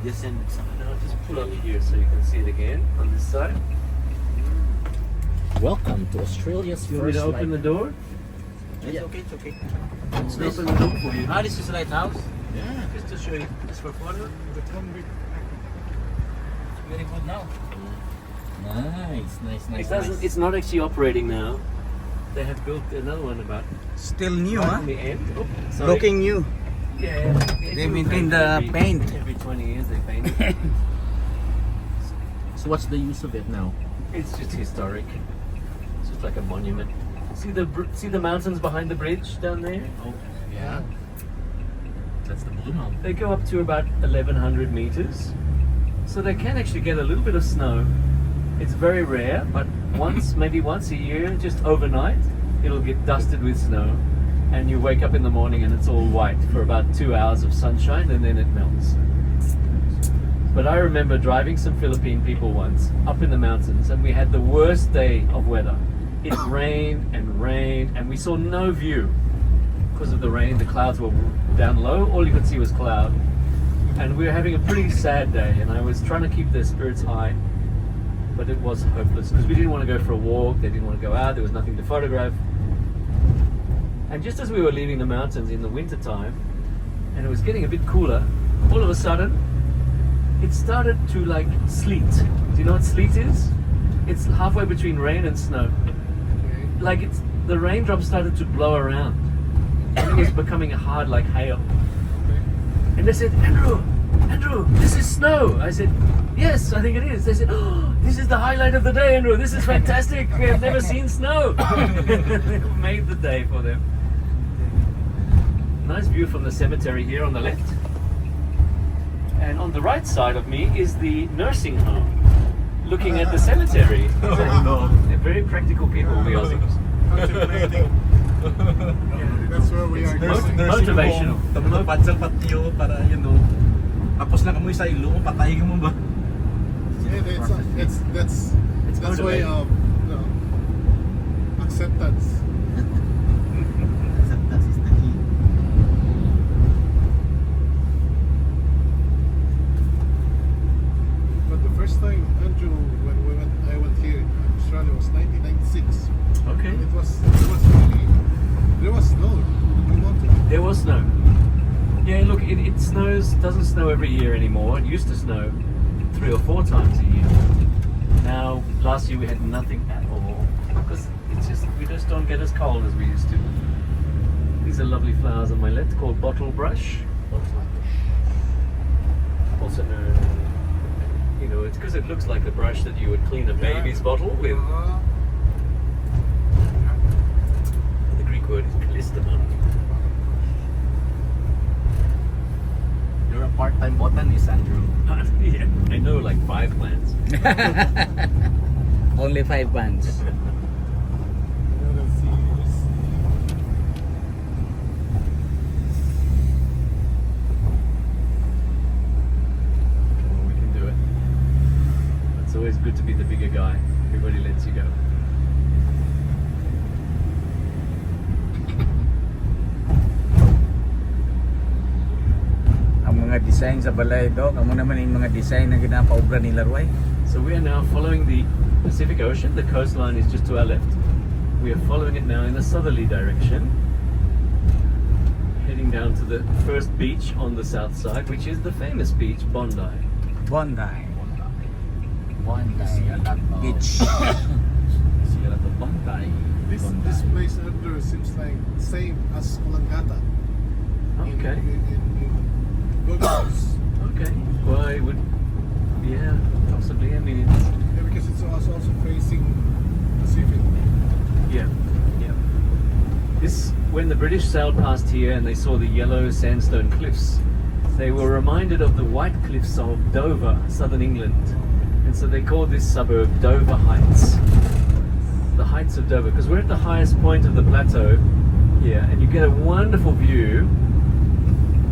Descend some. Now just pull up here so you can see it again on this side. Welcome to Australia's You want me first to open the door? It's Yeah. okay, it's okay. Let's open the door for you. Ah, this is lighthouse. Yeah. Just to show you. Just for photo. Very good now. Nice. It's not actually operating now. They have built another one about Still new, right huh? in the end. Oh, sorry. Looking new. Yeah. They maintain the paint. Every 20 years they paint it. So what's the use of it now? It's just historic. It's just like a monument. See the mountains behind the bridge down there? Oh, yeah. That's the Blue Mountain. They go up to about 1,100 meters. So they can actually get a little bit of snow. It's very rare, but maybe once a year, just overnight, it'll get dusted with snow. And you wake up in the morning and it's all white for about 2 hours of sunshine and then it melts. But I remember driving some Philippine people once up in the mountains and we had the worst day of weather. It rained and we saw no view because of the rain. The clouds were down low, all you could see was cloud. And we were having a pretty sad day and I was trying to keep their spirits high, but it was hopeless because we didn't want to go for a walk, they didn't want to go out, there was nothing to photograph. And just as we were leaving the mountains in the winter time and it was getting a bit cooler, all of a sudden it started to like sleet. Do you know what sleet is? It's halfway between rain and snow. Like the raindrops started to blow around and it was becoming hard like hail. And they said, Andrew, this is snow. I said, yes, I think it is. They said, oh, this is the highlight of the day, Andrew. This is fantastic. We have never seen snow. They made the day for them. Nice view from the cemetery here on the left. And on the right side of me is the nursing home, looking at the cemetery. They're very practical people, the Aussies. That's where we are Motivational. Tapos padsal patio para yun no. Tapos na kamoy sa ilo mo patay ka mo ba? Yeah, that's way motivating. of acceptance. That is the key. But the first time, Andrew, when I went here in Australia was 1996. Okay. It was really, there was snow. There was snow. Yeah, look, it snows, doesn't snow every year anymore. It used to snow 3 or 4 times a year. Now, last year we had nothing at all because we just don't get as cold as we used to. These are lovely flowers on my left called bottle brush. Also known, it's because it looks like a brush that you would clean a baby's bottle with. The Greek word is kallistemon. You're a part-time botanist, Andrew. Yeah, I know like 5 plants. Only 5 bands. We can do it. It's always good to be the bigger guy. Everybody lets you go. Ang mga design sa balay do, kamo naman yung mga design na ginapaobra ni Laruay. So we are now following the Pacific Ocean. The coastline is just to our left. We are following it now in the southerly direction, heading down to the first beach on the south side, which is the famous beach, Bondi. Bondi. See a lot of Beach. See a lot of Bondi. This place, Andrew, seems like same as Olangata. Okay. In Gold Coast. Okay. Well, it would, yeah, possibly. I mean, it's, Yeah, because it's also facing Pacific. yeah. When the British sailed past here and they saw the yellow sandstone cliffs, they were reminded of the white cliffs of Dover, southern England. And so they called this suburb Dover Heights. The Heights of Dover, because we're at the highest point of the plateau here, and you get a wonderful view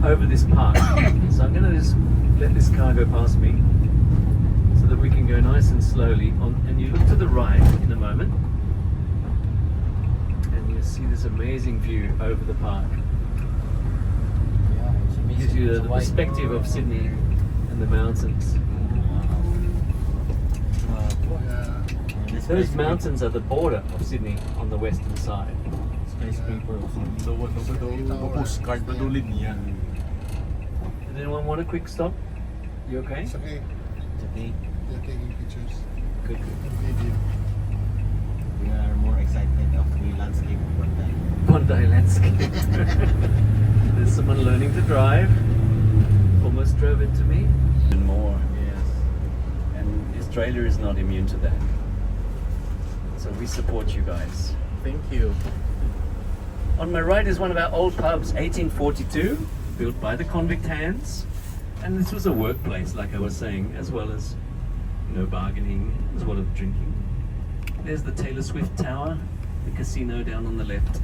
over this park. So I'm going to just let this car go past me so that we can go nice and slowly on. And you look to the right in a moment and you see this amazing view over the park. Yeah, it's amazing. Gives you It's the wide. perspective of Sydney and in the mountains. Yeah. Those mountains are the border of Sydney on the western side. Skyscraper. Postcard na ulit niya. Does anyone want a quick stop? You okay? It's okay. Today, They're taking pictures. Good. Video. we are more excited of the landscape of Bondi. Bondi landscape. There's someone learning to drive. Almost drove into me. And more. Yes. And Australia is not immune to that. So we support you guys. Thank you. On my right is one of our old pubs, 1842, built by the convict hands. And this was a workplace, like I was saying, as well as no bargaining, as well as drinking. There's the Taylor Swift Tower, the casino down on the left.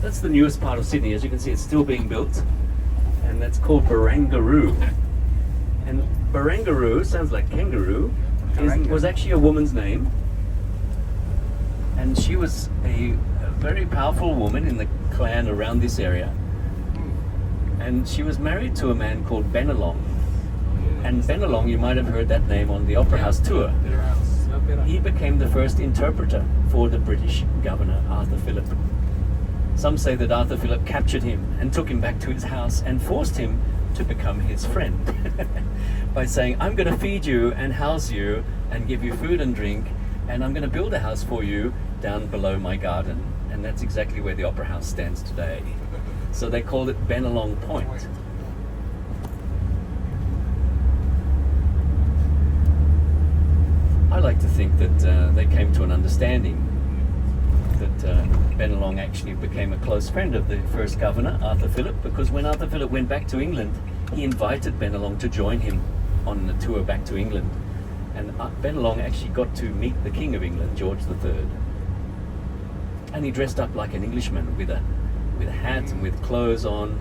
That's the newest part of Sydney. As you can see, it's still being built. And that's called Barangaroo. And Barangaroo sounds like kangaroo. Was actually a woman's name. And she was a very powerful woman in the clan around this area. And she was married to a man called Bennelong. And Bennelong, you might have heard that name on the Opera House tour. He became the first interpreter for the British governor, Arthur Phillip. Some say that Arthur Phillip captured him and took him back to his house and forced him to become his friend by saying, I'm going to feed you and house you and give you food and drink, and I'm going to build a house for you down below my garden. And that's exactly where the Opera House stands today. So they called it Bennelong Point. I like to think that they came to an understanding that Bennelong actually became a close friend of the first governor, Arthur Phillip, because when Arthur Phillip went back to England, he invited Bennelong to join him on the tour back to England. And Bennelong actually got to meet the King of England, George III. And he dressed up like an Englishman with a hat and with clothes on.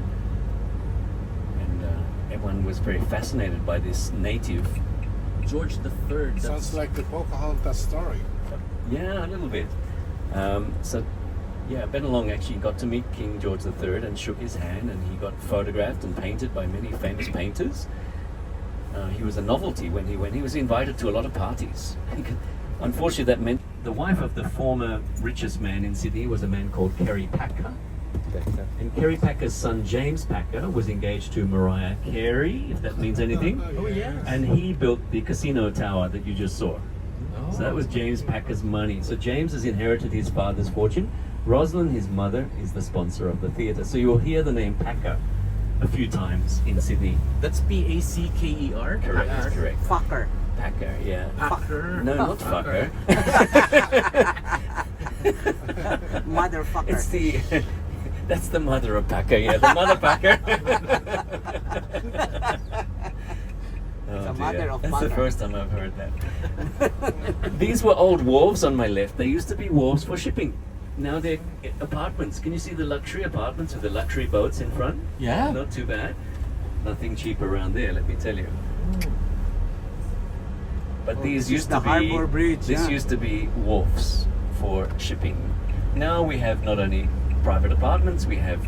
And everyone was very fascinated by this native. George III. Sounds like the Pocahontas story. Yeah, a little bit. So, yeah, Bennelong actually got to meet King George III and shook his hand, and he got photographed and painted by many famous painters. He was a novelty when he went. He was invited to a lot of parties. Unfortunately, that meant the wife of the former richest man in Sydney was a man called Kerry Packer. And Kerry Packer's son, James Packer, was engaged to Mariah Carey, if that means anything. Oh, yes. And he built the casino tower that you just saw. So that was James Packer's money. So James has inherited his father's fortune. Rosalind, his mother, is the sponsor of the theatre. So you'll hear the name Packer a few times in Sydney. That's P-A-C-K-E-R? Correct, correct. Fucker. Packer, yeah. Packer. No, not fucker. Motherfucker. It's the... That's the mother of Packer, yeah. The mother Packer. Oh, The mother dear. of That's the Packer. first time I've heard that. These were old wharves on my left. They used to be wharves for shipping. Now they're apartments. Can you see the luxury apartments with the luxury boats in front? Yeah. Not too bad. Nothing cheap around there, let me tell you. But these this is used the to be Harbour Bridge, This yeah. used to be wharfs for shipping. Now we have not only private apartments, we have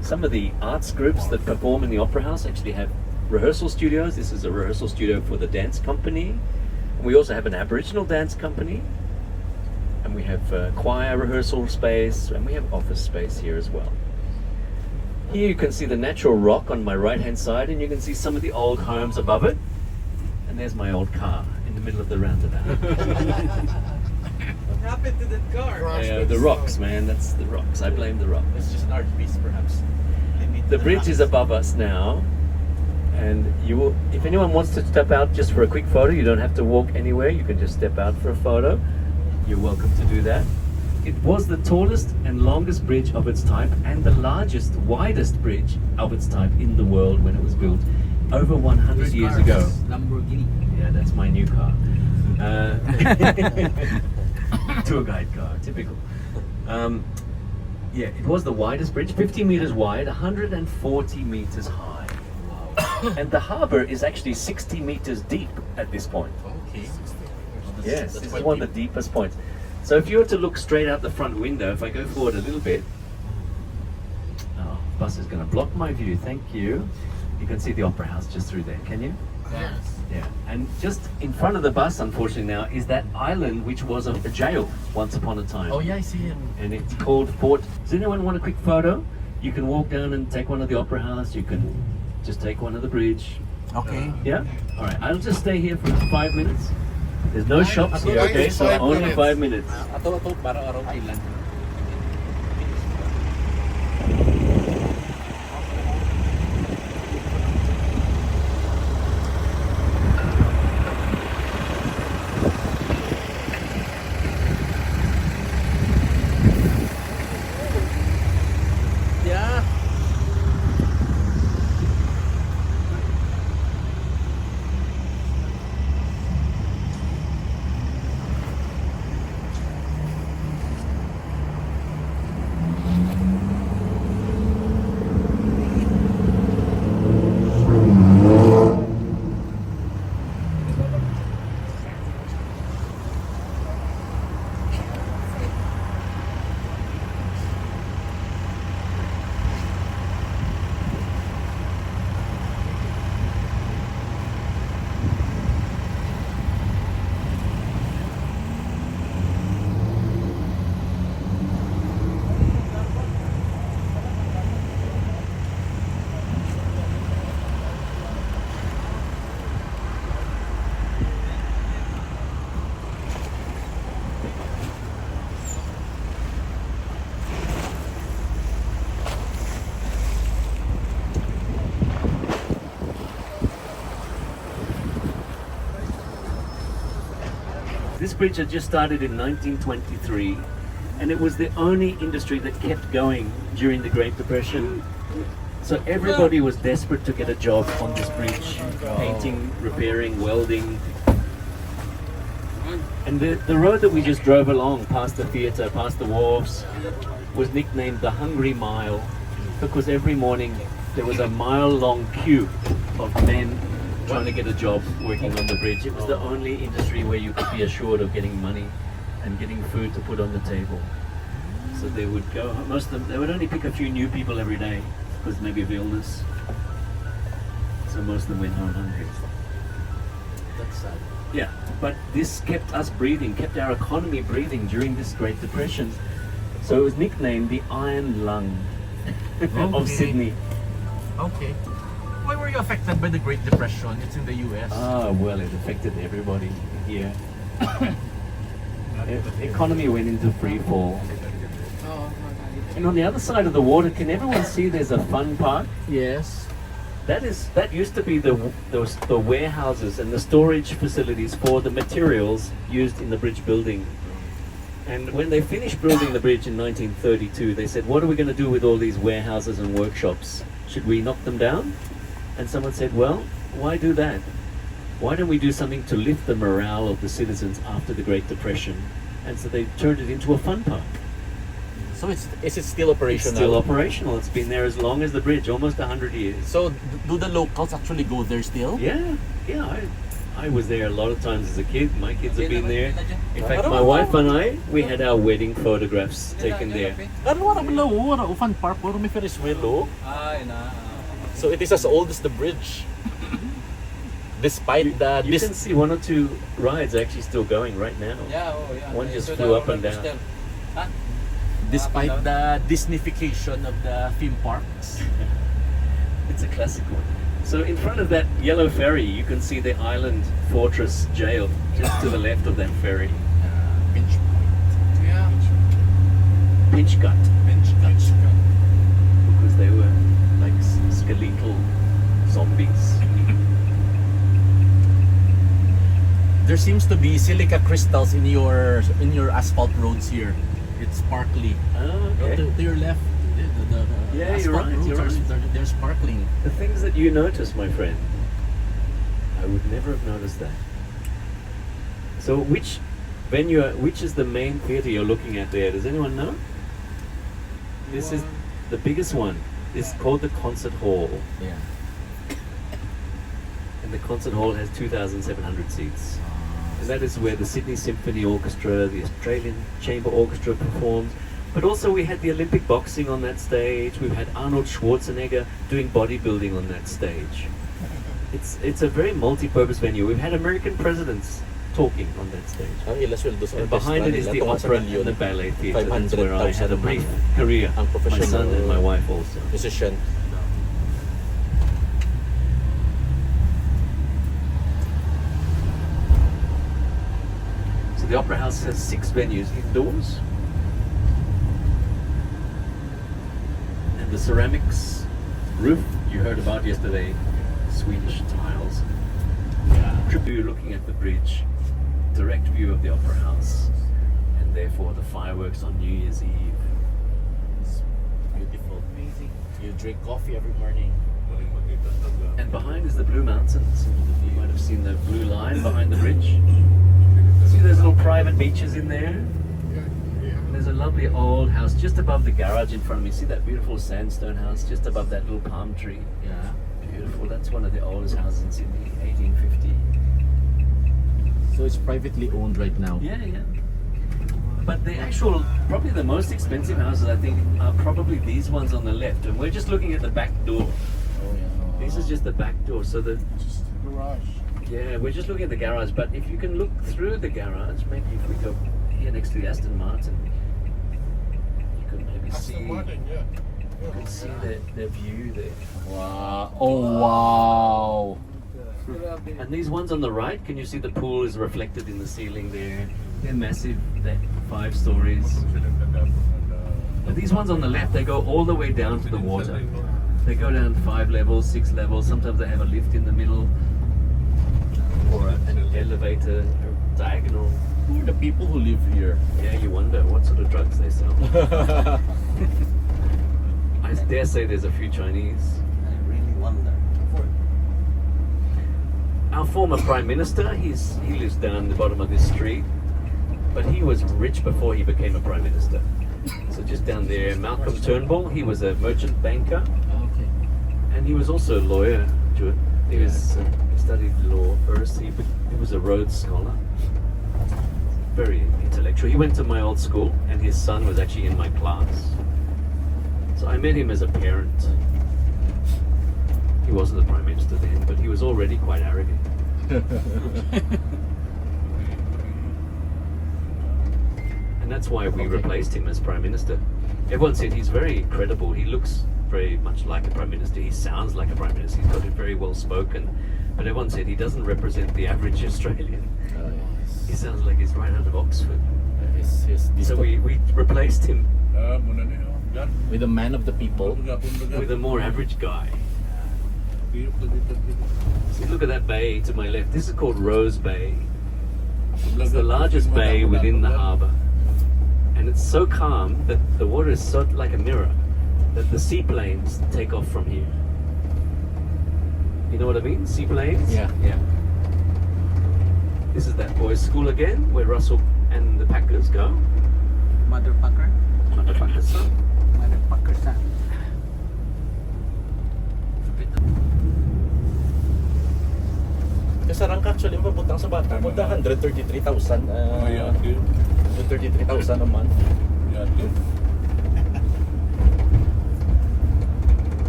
some of the arts groups that perform in the Opera House actually have rehearsal studios. This is a rehearsal studio for the dance company. We also have an Aboriginal dance company. And we have choir rehearsal space, and we have office space here as well. Here you can see the natural rock on my right hand side, and you can see some of the old homes above it. And there's my old car in the middle of the roundabout. What happened to that car? The rocks, man, that's the rocks. I blame the rocks. It's just an art piece, perhaps. The bridge is above us now, and you will, if anyone wants to step out just for a quick photo, you don't have to walk anywhere, you can just step out for a photo. You're welcome to do that. It was the tallest and longest bridge of its type and the largest, widest bridge of its type in the world when it was built over 100 years ago. Lamborghini. Yeah, that's my new car. Tour guide car, typical. Yeah, it was the widest bridge, 50 meters wide, 140 meters high. And the harbour is actually 60 meters deep at this point. Okay. Yes, this is one of the deepest points. So if you were to look straight out the front window, if I go forward a little bit, oh, bus is going to block my view, thank you. You can see the Opera House just through there, can you? Yes. Yeah. And just in front of the bus, unfortunately now, is that island which was a jail once upon a time. Oh yeah, I see him. And it's called Fort. Does anyone want a quick photo? You can walk down and take one of the Opera House. You can just take one of the bridge. Okay. Yeah? All right. I'll just stay here for 5 minutes. There's no shops Ato here, lang okay? yung So 5 only minutes. 5 minutes. Ato para araw island. Yeah. This bridge had just started in 1923, and it was the only industry that kept going during the Great Depression. So everybody was desperate to get a job on this bridge, painting, repairing, welding. And the road that we just drove along, past the theatre, past the wharves, was nicknamed the Hungry Mile, because every morning there was a mile-long queue of men trying to get a job working on the bridge. It was the only industry where you could be assured of getting money and getting food to put on the table. So they would go, most of them, they would only pick a few new people every day because maybe of illness. So most of them went home hungry. That's sad. Yeah, but this kept us breathing, kept our economy breathing during this Great Depression. So it was nicknamed the Iron Lung of Okay. Sydney. Okay. Why were you affected by the Great Depression? It's in the US. Ah, well, it affected everybody here. Economy went into free fall. And on the other side of the water, can everyone see there's a fun park? Yes. That used to be the warehouses and the storage facilities for the materials used in the bridge building. And when they finished building the bridge in 1932, they said, what are we going to do with all these warehouses and workshops? Should we knock them down? And someone said, well, why do that? Why don't we do something to lift the morale of the citizens after the Great Depression? And so they turned it into a fun park. So is it still It's operational? still operational. It's been there as long as the bridge, almost 100 years. So do the locals actually go there still? Yeah. I was there a lot of times as a kid. My kids have been there. In fact, my wife and I, we had our wedding photographs taken there. Ano wala below? Wala fun park. Wala may Ferris wheel, oh. So it is as old as the bridge. Despite the You can see one or two rides actually still going right now. One just flew up and down. despite the Disneyfication of the theme parks. It's a classic one. So in front of that yellow ferry, you can see the Island Fortress Jail just to the left of that ferry. Pinch Yeah. Pinch Gut, Pinch cut. because they were like skeletal zombies. There seems to be silica crystals in your asphalt roads here. It's sparkly. Okay. To your left, the Yeah, you're asphalt right, roads you're right. they're sparkling. The things that you notice, my friend, I would never have noticed that. So which is the main theater you're looking at there? Does anyone know? This is the biggest one. It's called the Concert Hall. Yeah. And the Concert Hall has 2,700 seats. And that is where the Sydney Symphony Orchestra, the Australian Chamber Orchestra performs. But also we had the Olympic boxing on that stage. We've had Arnold Schwarzenegger doing bodybuilding on that stage. It's a very multi-purpose venue. We've had American presidents talking on that stage. Ang ila sweldo sa And behind it is the opera and the ballet theatre. That's where I had a brief career. Ang My professional son and my wife also. musician. So the Opera House has 6 venues indoors. And the ceramics roof you heard about yesterday, Swedish tiles. Trip view looking at the bridge, direct view of the Opera House, and therefore the fireworks on New Year's Eve. It's beautiful. Amazing. You drink coffee every morning. And behind is the Blue Mountains. You might have seen the blue line behind the bridge. See those little private beaches in there? And there's a lovely old house just above the garage in front of me. See that beautiful sandstone house just above that little palm tree? Yeah. Beautiful. That's one of the oldest houses in Sydney, 1850. So it's privately owned right now. Yeah, yeah. But the actual, probably the most expensive houses, I think, are probably these ones on the left. And we're just looking at the back door. Oh yeah. This is just the back door. So the, Just garage. yeah, we're just looking at the garage. But if you can look through the garage, maybe if we go here next to the Aston Martin, you could maybe see, Aston Martin, yeah. you can see the view there. Wow. Oh wow. And these ones on the right, can you see the pool is reflected in the ceiling there? They're massive, they're 5 stories. But these ones on the left, they go all the way down to the water. They go down 5 levels, 6 levels. Sometimes they have a lift in the middle, or an elevator, or diagonal. Who are the people who live here? Yeah, you wonder what sort of drugs they sell. I dare say there's a few Chinese. I really wonder. Our former Prime Minister, he lives down the bottom of this street, but he was rich before he became a Prime Minister. So just down there, Malcolm Turnbull, he was a merchant banker, Okay. and he was also a lawyer, Stuart. He studied law first, he was a Rhodes Scholar. Very intellectual. He went to my old school, and his son was actually in my class. So I met him as a parent. He wasn't the Prime Minister then, but he was already quite arrogant. And that's why we replaced him as Prime Minister. Everyone said he's very credible. He looks very much like a Prime Minister. He sounds like a Prime Minister. He's got it very well spoken. But everyone said he doesn't represent the average Australian. He sounds like he's right out of Oxford. So we replaced him With a man of the people. with a more average guy. See, look at that bay to my left. This is called Rose Bay. It's the largest bay within the harbour. And it's so calm that the water is so like a mirror that the seaplanes take off from here. You know what I mean? Seaplanes? Yeah. Yeah. This is that boys' school again, where Russell and the Packers go. Motherfucker. Motherfuckers, son. Motherfucker son. Kasarang actually mabutang sa bata. Muna 133,000. 133,000 a month.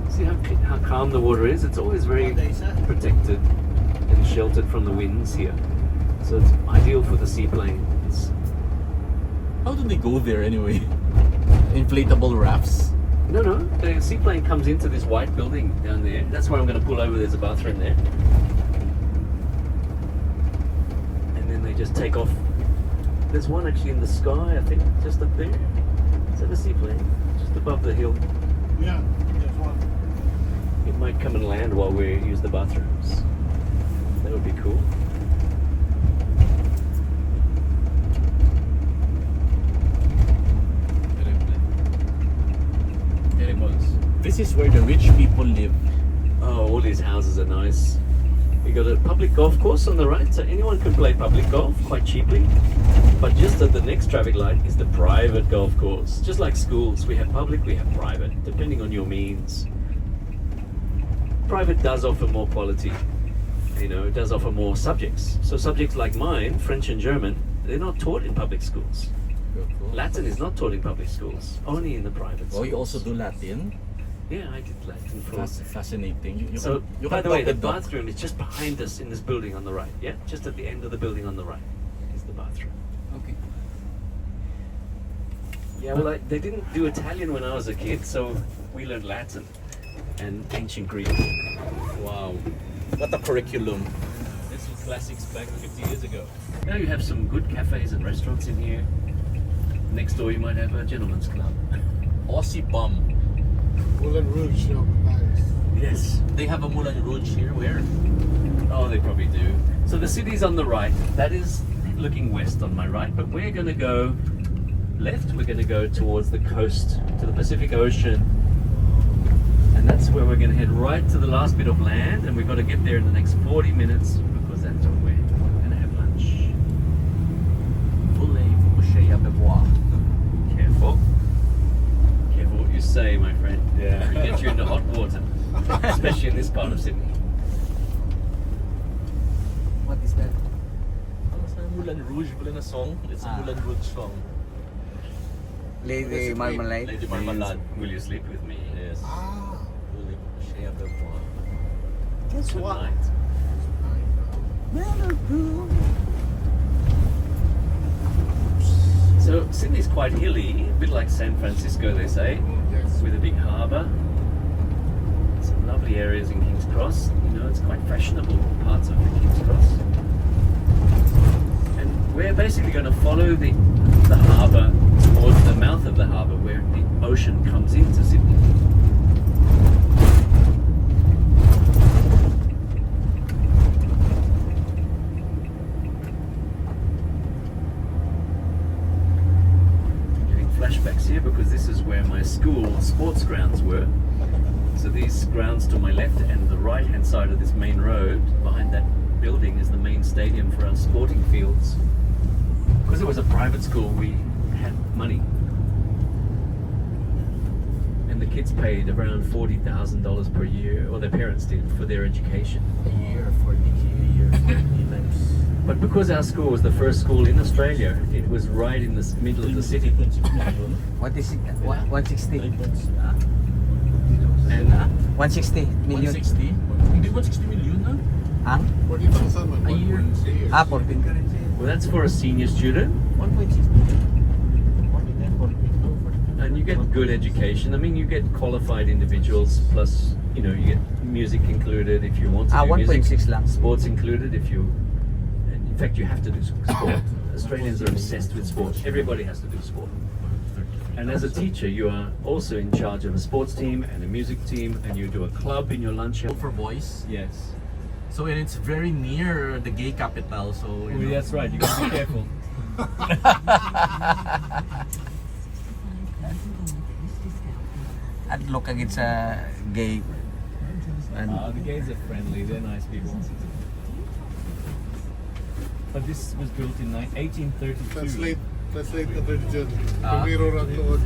See how calm the water is? It's always very protected and sheltered from the winds here. So it's ideal for the seaplanes. How do they go there anyway? Inflatable rafts. No, the seaplane comes into this white building down there. That's where I'm going to pull over. There's a bathroom there. And then they just take off. There's one actually in the sky, I think, just up there. Is that a seaplane? Just above the hill. Yeah, there's one. It might come and land while we use the bathrooms. That would be cool. This is where the rich people live. Oh, all these houses are nice. We got a public golf course on the right, so anyone can play public golf quite cheaply. But just at the next traffic light is the private golf course. Just like schools, we have public, we have private, depending on your means. Private does offer more quality, you know, it does offer more subjects. So subjects like mine, French and German, they're not taught in public schools. Cool. Latin is not taught in public schools, only in the private schools. Oh, you also do Latin? Yeah, I did Latin for. That's fascinating. You So, can, you by can the way, talk the with them. bathroom is just behind us in this building on the right. Yeah, just at the end of the building on the right is the bathroom. Okay. Yeah, well, they didn't do Italian when I was a kid, so we learned Latin and ancient Greek. Wow. What a curriculum. This was classics back 50 years ago. Now you have some good cafes and restaurants in here. Next door you might have a gentleman's club. Aussie Bum. Moulin Rouge, no, nice. Yes. They have a Moulin Rouge here. Where? Oh, they probably do. So the city's on the right. That is looking west on my right, but we're going to go left. We're going to go towards the coast, to the Pacific Ocean. And that's where we're going to head right to the last bit of land, and we've got to get there in the next 40 minutes because that's when we're going to have lunch. Careful. Careful what you say, my friend. Yeah. We get you into hot water, especially in this part of Sydney. What is that? Moulin Rouge pala na song. It's a Ah. Moulin Rouge song. Lady Marmalade. Lady Marmalade. Will you sleep with me? Yes. Ah, Voulez coucher avec moi? guess Good what? night. So Sydney's quite hilly, a bit like San Francisco, they say, Yes. with a big harbour. Some lovely areas in King's Cross. You know, it's quite fashionable parts of the King's Cross. And we're basically going to follow the harbour towards the mouth of the harbour where the ocean comes into Sydney. Getting flashbacks here because this is where my school sports grounds were. So these grounds to my left and the right hand side of this main road, behind that building, is the main stadium for our sporting fields. Because it was a private school, we had money. And the kids paid around $40,000 per year, or their parents did, for their education. A year, 40 times. But because our school was the first school in Australia, it was right in the middle of the city. What is it? 160. And 160 million. 160? Hindi 160 million na? Ang? 40,000 man. A year. 1.6. 14. well, that's for a senior student. 1.6 And you get good education. I mean, you get qualified individuals, plus, you know, you get music included if you want to do 1.6 music. lang. Sports included if you... And in fact, you have to do sport. Australians are obsessed with sport. Everybody has to do sport. And as a teacher, you are also in charge of a sports team and a music team, and you do a club in your lunch hour. for boys. Yes. So and it's very near the gay capital. So you know. That's right. You got to be careful. At look agad sa gay. And The gays are friendly. They're nice people. But this was built in 1832. Translate na rin dyan. Pumiro lang doon.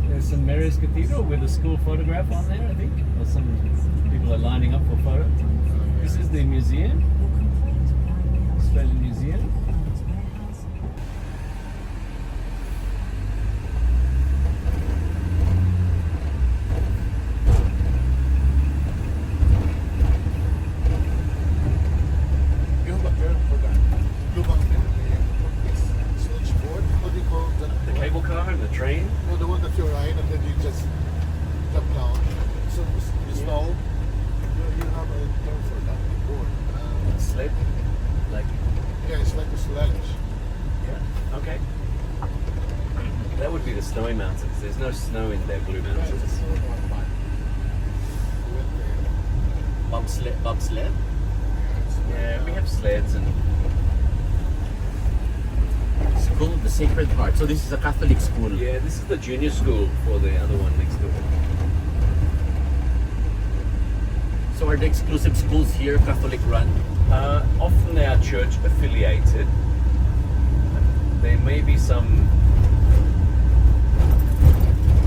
There's some Mary's Cathedral with a school photograph on there, I think. Or some people are lining up for photo. This is the museum, Australian Museum. You have a term for that. Lubang switchboard. What do you call that? The cable car and the train. No, the one that you ride and then you just jump down. So you stall. You have a term for that board. Sled. Like, Yeah, it's like a sledge. yeah. Okay. That would be the Snowy Mountains. There's no snow in their Blue Mountains. Bobsled. Yeah, we have sleds and... School of the Sacred Heart. So this is a Catholic school. Yeah, this is the junior school for the other one next door. So are the exclusive schools here Catholic run? Often they are church affiliated. There may be some...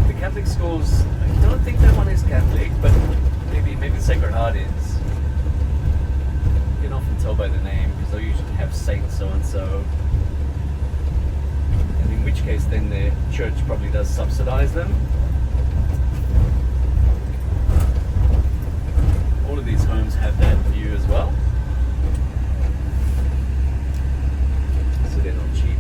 The Catholic schools, I don't think that one is Catholic, but maybe the Sacred Heart is, you can often tell by the name because they usually have Saint so and so. And in which case, then their church probably does subsidize them. All of these homes have that view as well. So they're not cheap.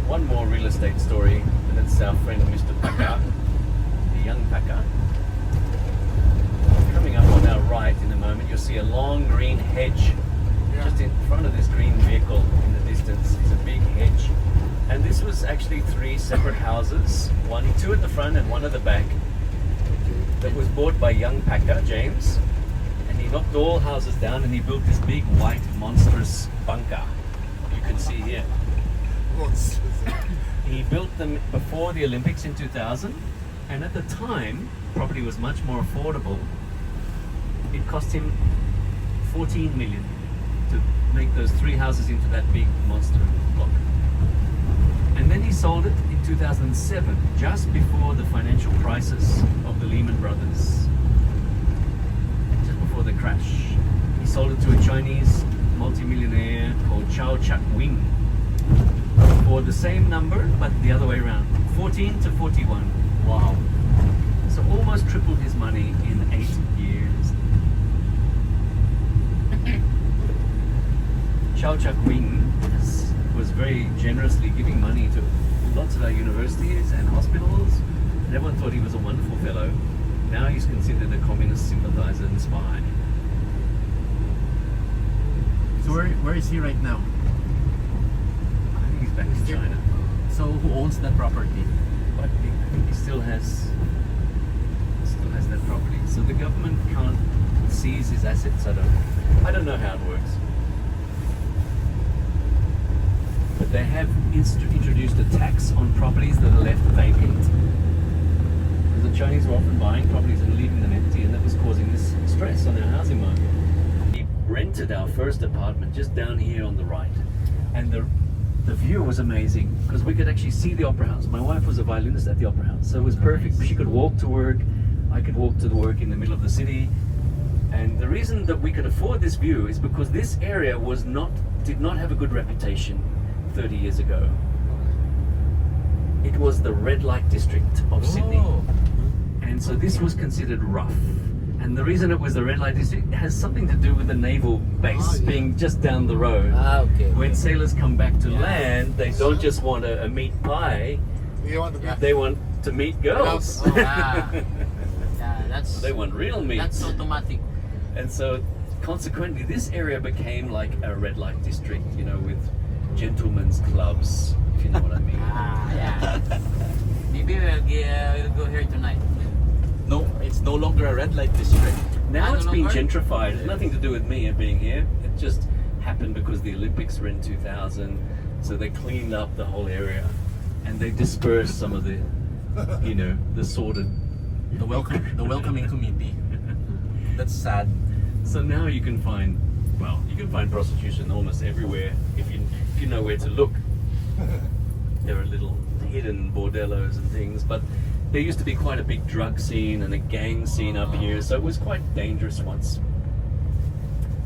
One more real estate story, and it's our friend Mr. Packer, the young Packer. Coming up on our right in a moment, you'll see a long green hedge just in front of this green vehicle in the distance. Is a big hedge, and this was actually 3 separate houses, two at the front and one at the back, that was bought by young Packer, James, and he knocked all houses down and he built this big white monstrous bunker you can see here. What's He built them before the Olympics in 2000, and at the time, property was much more affordable. It cost him 14 million to make those 3 houses into that big monster block. And then he sold it in 2007, just before the financial crisis of the Lehman Brothers. Just before the crash. He sold it to a Chinese multimillionaire called Chao Chak Wing for the same number, but the other way around. 14 to 41. Wow. So almost tripled his money in 8 years. Chao Chak Wing was very generously giving money to lots of our universities and hospitals, and everyone thought he was a wonderful fellow. Now he's considered a communist sympathizer and spy. So where is he right now? I think he's back in China. So who owns that property? But I think he still has that property. So the government can't seize his assets. I don't know how it works. But they have introduced a tax on properties that are left vacant. Because the Chinese were often buying properties and leaving them empty, and that was causing this stress on our housing market. We rented our first apartment just down here on the right, and the view was amazing because we could actually see the opera house. My wife was a violinist at the opera house, so it was perfect. She could walk to work, I could walk to the work in the middle of the city. And the reason that we could afford this view is because this area did not have a good reputation 30 years ago. It was the red light district of Sydney. And so this was considered rough. And the reason it was the red light district has something to do with the naval base being just down the road. Okay. When sailors come back to land, they don't just want a meat pie, you want to be they want to meet girls. Yeah, that's They want real meat. that's automatic. And so consequently this area became like a red light district, you know, with gentlemen's clubs, if you know what I mean. Yeah. Maybe we'll go here tonight. No, it's no longer a red light district. Now it's no being longer? gentrified. It's nothing to do with me being here. It just happened because the Olympics were in 2000, so they cleaned up the whole area and they dispersed some of the, you know, the sordid. The welcoming committee. That's sad. So now you can find prostitution almost everywhere if you know where to look. There are little hidden bordellos and things, but there used to be quite a big drug scene and a gang scene up here, so it was quite dangerous once.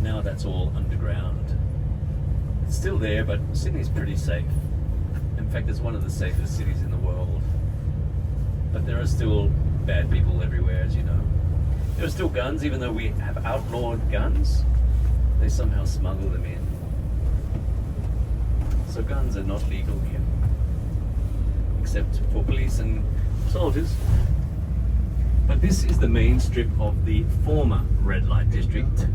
Now that's all underground. It's still there, but Sydney's pretty safe. In fact, it's one of the safest cities in the world. But there are still bad people everywhere, as you know. There are still guns, even though we have outlawed guns. They somehow smuggle them in. So guns are not legal here, except for police and soldiers. But this is the main strip of the former red light district.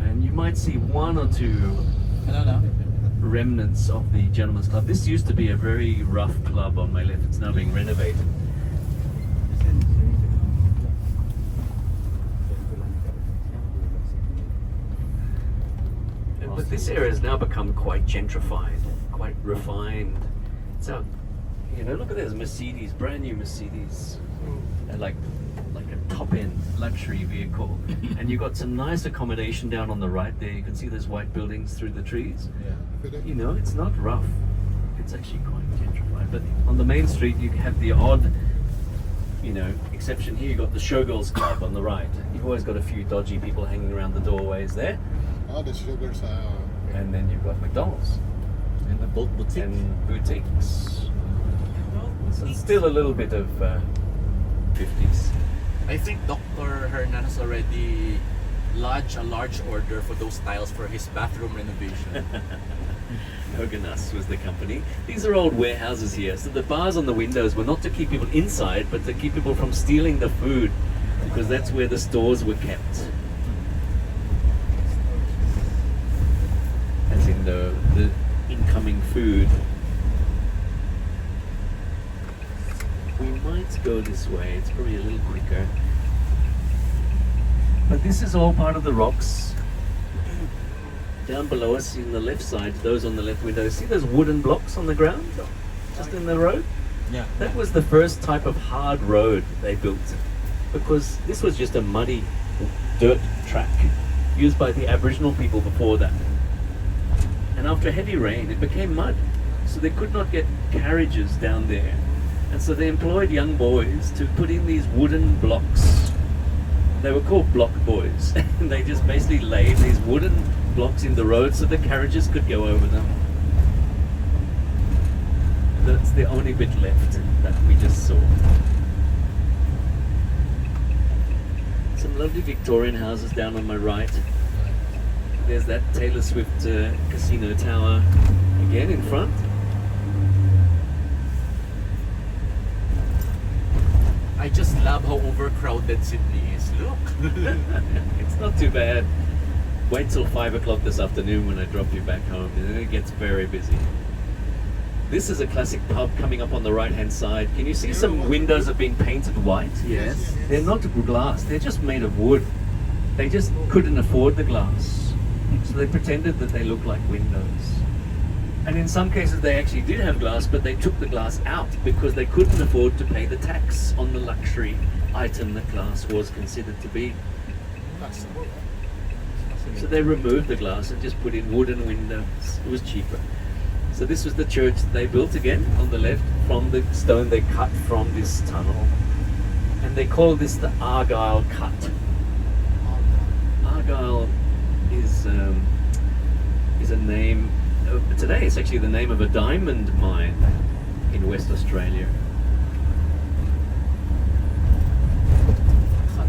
And you might see one or two remnants of the Gentlemen's Club. This used to be a very rough club on my left. It's now being renovated. But this area has now become quite gentrified, quite refined. So, you know, look at this Mercedes, brand new Mercedes, and like a top-end luxury vehicle. And you've got some nice accommodation down on the right there. You can see those white buildings through the trees. You know, it's not rough. It's actually quite gentrified. But on the main street, you have the odd, you know, exception here. You've got the Showgirls Club on the right. You've always got a few dodgy people hanging around the doorways there. Oh, the sugars. And then you've got McDonald's And the boat boutique. and boutiques. So it's still a little bit of 50s. I think Dr. Hernan has already lodged a large order for those tiles for his bathroom renovation. Hoganas was the company. These are old warehouses here. So the bars on the windows were not to keep people inside, but to keep people from stealing the food, because that's where the stores were kept. As in the incoming food. We might go this way. It's probably a little quicker. But this is all part of the rocks. Down below us in the left side, those on the left window, see those wooden blocks on the ground? Just in the road? Yeah. That was the first type of hard road they built. Because this was just a muddy dirt track used by the Aboriginal people before that. And after heavy rain, it became mud. So they could not get carriages down there. And so they employed young boys to put in these wooden blocks. They were called block boys. And they just basically laid these wooden blocks in the road so the carriages could go over them. That's the only bit left that we just saw. Some lovely Victorian houses down on my right. There's that Taylor Swift casino tower again in front. I just love how overcrowded Sydney is. Look. It's not too bad. Wait till 5 o'clock this afternoon when I drop you back home, and then it gets very busy. This is a classic pub coming up on the right hand side. Can you see some windows have been painted white? Yes. They're not glass, they're just made of wood. They just couldn't afford the glass. So they pretended that they look like windows. And in some cases they actually did have glass, but they took the glass out because they couldn't afford to pay the tax on the luxury item that glass was considered to be. So they removed the glass and just put in wooden windows. It was cheaper. So this was the church that they built again on the left from the stone they cut from this tunnel. And they call this the Argyle Cut. Argyle is a name, today it's actually the name of a diamond mine in West Australia. Cut.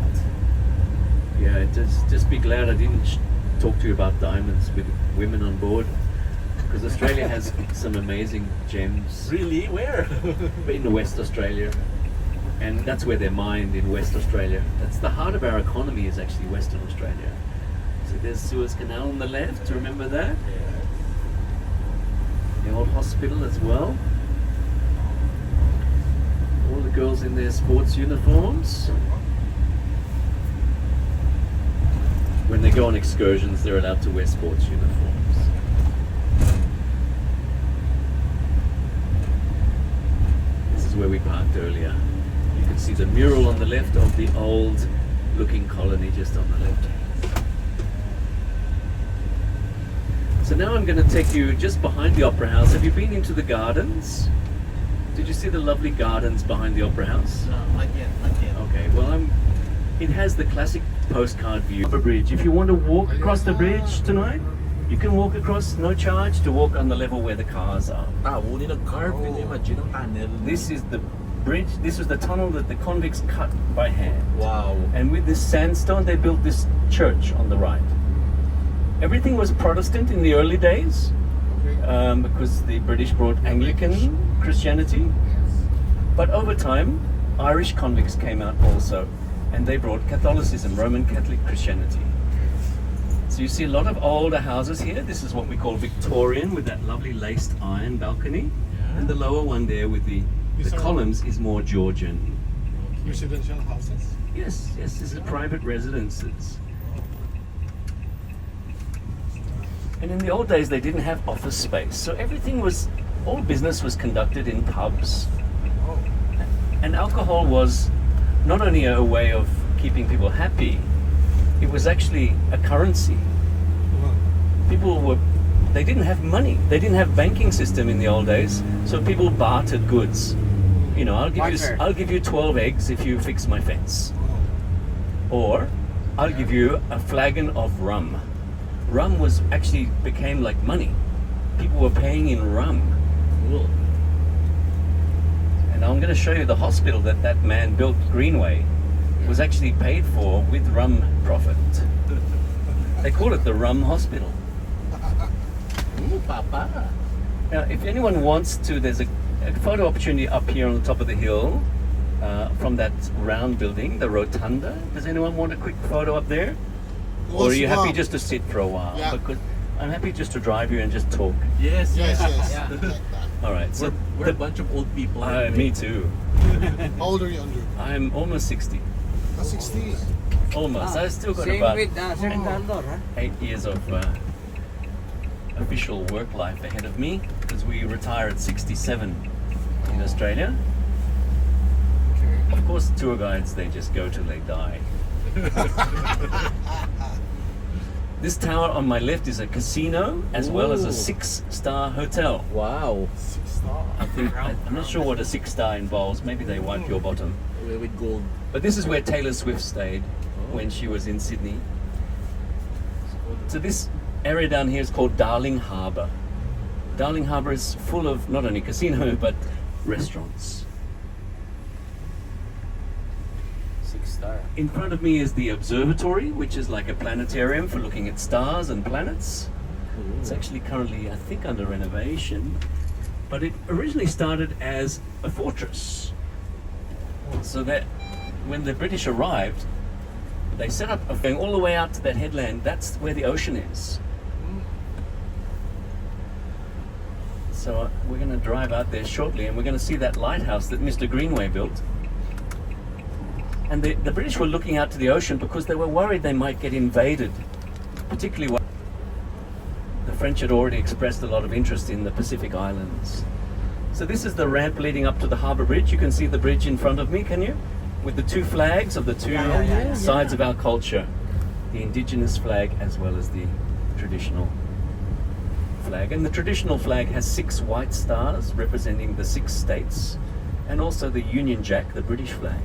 Yeah, just be glad I didn't talk to you about diamonds with women on board. Because Australia has some amazing gems. Really? Where? In West Australia. And that's where they're mined, in West Australia. That's the heart of our economy, is actually Western Australia. So there's Suez Canal on the left, remember that? The old hospital as well. All the girls in their sports uniforms. When they go on excursions, they're allowed to wear sports uniforms. Where we parked earlier. You can see the mural on the left of the old looking colony just on the left. So now I'm going to take you just behind the Opera House. Have you been into the gardens? Did you see the lovely gardens behind the Opera House? No, not yet. Okay, well it has the classic postcard view of a bridge. If you want to walk across the bridge tonight, you can walk across, no charge, to walk on the level where the cars are. Carve. Can you imagine ang tunnel? This is the bridge, this was the tunnel that the convicts cut by hand. Wow. And with this sandstone, they built this church on the right. Everything was Protestant in the early days, because the British brought Anglican Christianity. But over time, Irish convicts came out also, and they brought Catholicism, Roman Catholic Christianity. So you see a lot of older houses here. This is what we call Victorian, with that lovely laced iron balcony. And the lower one there with the columns is more Georgian. Residential houses? Yes, this is private residences. And in the old days, they didn't have office space. So all business was conducted in pubs. And alcohol was not only a way of keeping people happy, it was actually a currency. They didn't have money. They didn't have banking system in the old days, so people bartered goods. You know, I'll give you 12 eggs if you fix my fence, or I'll give you a flagon of rum. Rum became like money. People were paying in rum. Cool. And I'm going to show you the hospital that man built, Greenway, was actually paid for with rum profit. They call it the Rum Hospital. Ooh, Papa. Now, if anyone wants to, there's a photo opportunity up here on the top of the hill from that round building, the Rotunda. Does anyone want a quick photo up there? Or are you happy just to sit for a while? Yeah. Because I'm happy just to drive you and just talk. Yes, Yes, yes. Yeah. Like that. All right. So We're a bunch of old people. me too. How old are you, Andrew? I'm almost 60. 16. Almost. I've still got Same about with Sir Tandor, huh? 8 years of official work life ahead of me, because we retire at 67 in Australia. Of course, tour guides, they just go till they die. This tower on my left is a casino as well as a Ooh. 6-star hotel. Wow. 6 star. I'm not sure what a 6-star involves. Maybe they wipe your bottom. With gold. But this is where Taylor Swift stayed when she was in Sydney. So this area down here is called Darling Harbour. Darling Harbour is full of not only casino but restaurants. 6-star. In front of me is the observatory, which is like a planetarium for looking at stars and planets. It's actually currently, I think, under renovation, but it originally started as a fortress. So that when the British arrived, they set up going all the way out to that headland. That's where the ocean is. So we're going to drive out there shortly, and we're going to see that lighthouse that Mr. Greenway built. And the British were looking out to the ocean because they were worried they might get invaded, particularly when the French had already expressed a lot of interest in the Pacific Islands. So this is the ramp leading up to the harbour bridge. You can see the bridge in front of me, can you? With the two flags of the two sides of our culture. The indigenous flag as well as the traditional flag. And the traditional flag has 6 white stars representing the 6 states, and also the Union Jack, the British flag.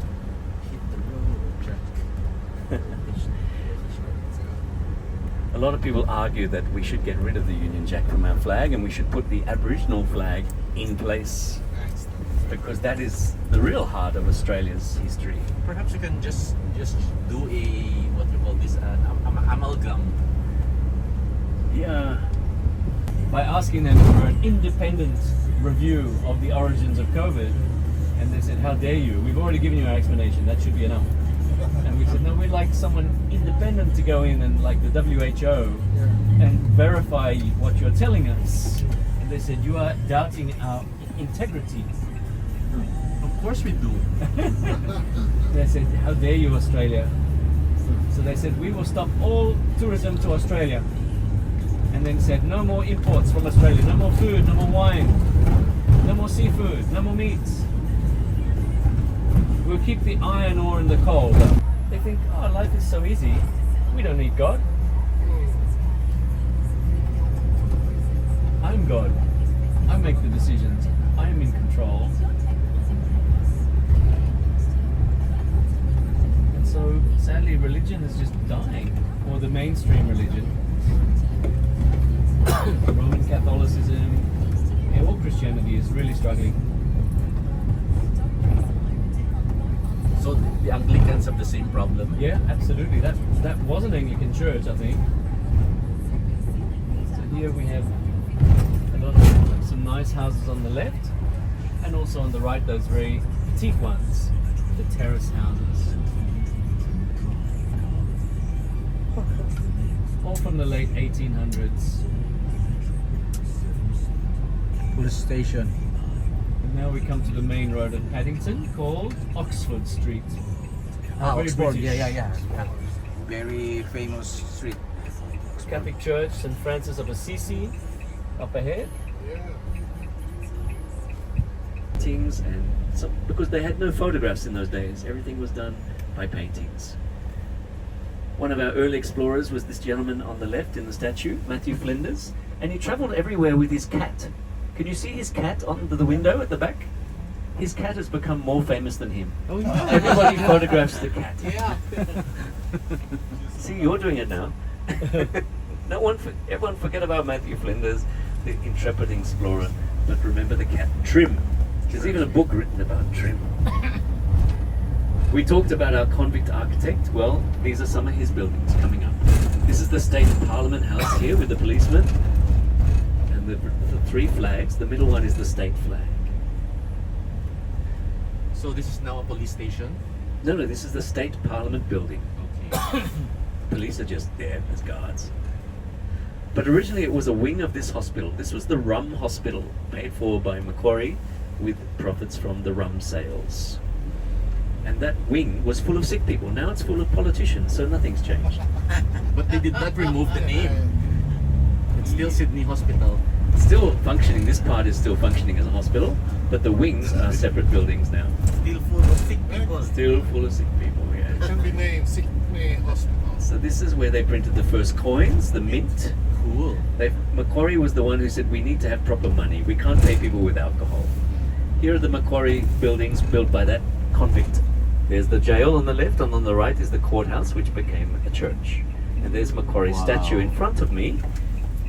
Hit the road, Jack. A lot of people argue that we should get rid of the Union Jack from our flag and we should put the Aboriginal flag in place, because that is the real heart of Australia's history. Perhaps you can just do a what you call this an amalgam. Yeah. By asking them for an independent review of the origins of COVID, and they said, "How dare you? We've already given you our explanation. That should be enough." And we said, "No, we'd like someone independent to go in and, like the WHO, and verify what you're telling us." And they said, "You are doubting our integrity." Of course we do. They said, "How dare you, Australia?" So they said, "We will stop all tourism to Australia." And then said, "No more imports from Australia, no more food, no more wine, no more seafood, no more meats. We'll keep the iron ore and the coal." They think, "Oh, life is so easy. We don't need God. I'm God. I make the decisions. I am in control." And so, sadly, religion is just dying, or the mainstream religion. Roman Catholicism, and all Christianity is really struggling. So the Anglicans have the same problem. Yeah, absolutely. That was an Anglican church, I think. So here we have some nice houses on the left, and also on the right those very petite ones, the terrace houses. All from the late 1800s. Police station. And now we come to the main road in Paddington called Oxford Street. Very Oxford. British. Yeah. Very famous street. Catholic Church, St. Francis of Assisi, up ahead. Things, and so, because they had no photographs in those days, everything was done by paintings. One of our early explorers was this gentleman on the left in the statue, Matthew Flinders, and he travelled everywhere with his cat. Can you see his cat under the window at the back? His cat has become more famous than him. Oh, yeah. Everybody photographs the cat. Yeah. See, you're doing it now. Everyone forget about Matthew Flinders, the intrepid explorer, but remember the cat, Trim. There's even a book written about Trim. We talked about our convict architect. Well, these are some of his buildings coming up. This is the State Parliament House here with the policemen and the three flags. The middle one is the state flag. So this is now a police station? No, this is the State Parliament building. Okay. Police are just there as guards. But originally it was a wing of this hospital. This was the rum hospital, paid for by Macquarie with profits from the rum sales. And that wing was full of sick people. Now it's full of politicians, so nothing's changed. But they did not remove the name. It's still Sydney Hospital. Still functioning, this part is still functioning as a hospital, but the wings are separate buildings now. Still full of sick people. Still full of sick people, yeah. It can be named Sydney Hospital. So this is where they printed the first coins, the mint. Cool. Macquarie was the one who said we need to have proper money. We can't pay people with alcohol. Here are the Macquarie buildings built by that convict. There's the jail on the left, and on the right is the courthouse, which became a church. And there's Macquarie's statue in front of me,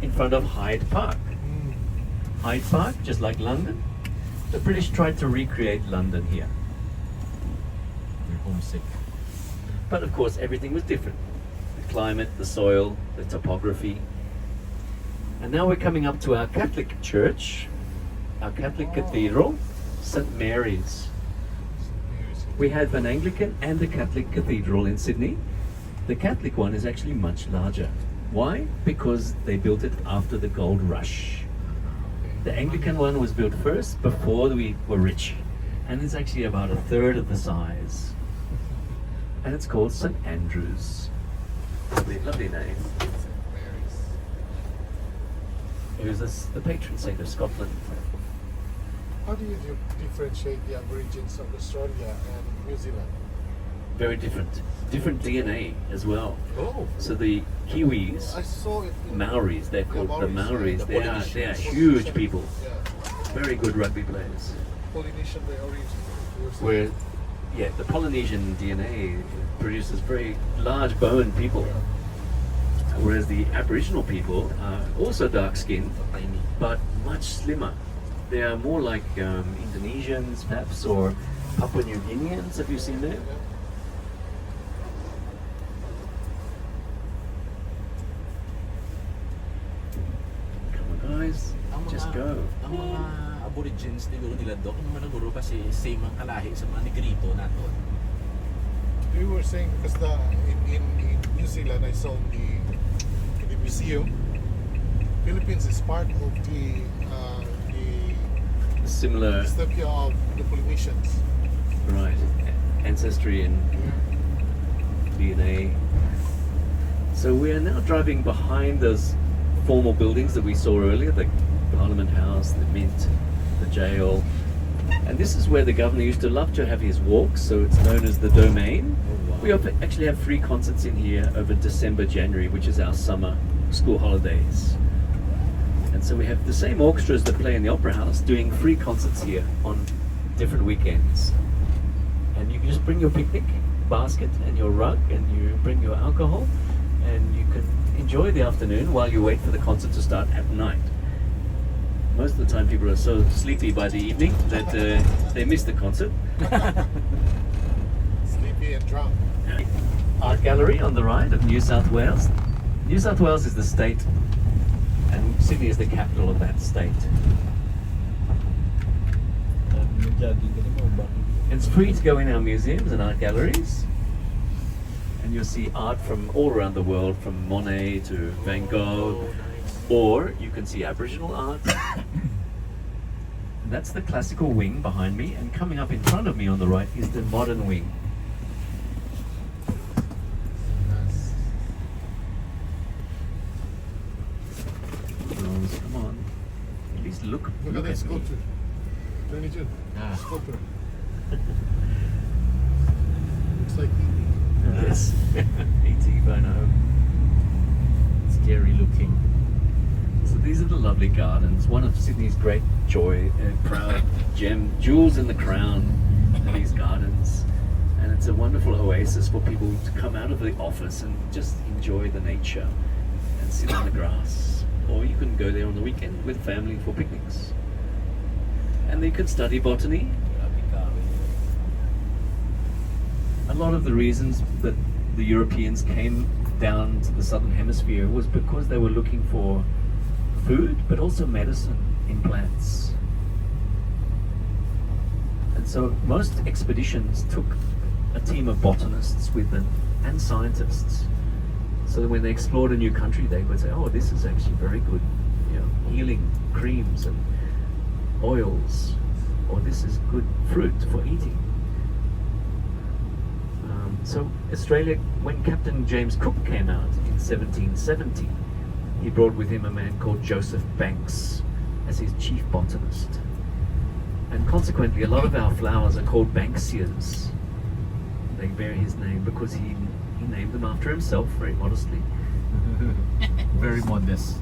in front of Hyde Park. Hyde Park, just like London. The British tried to recreate London here. They're homesick. But of course, everything was different. The climate, the soil, the topography. And now we're coming up to our Catholic church, our Catholic cathedral, St. Mary's. We have an Anglican and a Catholic cathedral in Sydney. The Catholic one is actually much larger. Why? Because they built it after the gold rush. The Anglican one was built first before we were rich, and it's actually about a third of the size. And it's called St. Andrew's. Lovely name. Who's the patron saint of Scotland. How do you differentiate the Aborigines of Australia and New Zealand? Very different. Different DNA as well. Oh. So the Kiwis, I saw it in Maoris, they're called the Maoris. The They are Polynesians. huge people. Yeah, Very good rugby players. Polynesian by origin. Where, yeah, the Polynesian DNA produces very large boned people. Whereas the Aboriginal people are also dark skinned, Tiny. but much slimmer. They are more like Indonesians, perhaps, or Papua New Guineans. Have you seen them? Come on, guys, just go. Ang mga Aborigines nila Doc, nung managuro kasi same ang kalahi sa mga Negrito nato. We were saying because in New Zealand I saw in the museum, Philippines is part of the Similar, dystopia of the Polynesians. right? Ancestry and DNA. So we are now driving behind those formal buildings that we saw earlier, the Parliament House, the Mint, the jail. And this is where the governor used to love to have his walks, so it's known as the Domain. We actually have free concerts in here over December, January, which is our summer school holidays. And so we have the same orchestras that play in the Opera House doing free concerts here on different weekends. And you can just bring your picnic basket and your rug, and you bring your alcohol, and you can enjoy the afternoon while you wait for the concert to start at night. Most of the time people are so sleepy by the evening that they miss the concert. Sleepy and drunk. Art gallery on the right of New South Wales. New South Wales is the state, and Sydney is the capital of that state. It's free to go in our museums and art galleries, and you'll see art from all around the world, from Monet to Van Gogh, or you can see Aboriginal art. And that's the classical wing behind me, and coming up in front of me on the right is the modern wing. Rose, come on. At least look Look at at this me. sculpture. 22. Ah. Sculpture. Looks like Yes. E.T. I know. Scary looking. So these are the lovely gardens. One of Sydney's great joy, proud jewels in the crown are these gardens. And it's a wonderful oasis for people to come out of the office and just enjoy the nature and sit on the grass. Or you can go there on the weekend with family for picnics. And they can study botany. A lot of the reasons that the Europeans came down to the southern hemisphere was because they were looking for food, but also medicine in plants. And so most expeditions took a team of botanists with them and scientists. So that when they explored a new country, they would say, "Oh, this is actually very good, healing creams and oils, or this is good fruit for eating." So Australia, when Captain James Cook came out in 1770, he brought with him a man called Joseph Banks as his chief botanist. And consequently, a lot of our flowers are called Banksias. They bear his name because he named them after himself, very modestly. Very modest.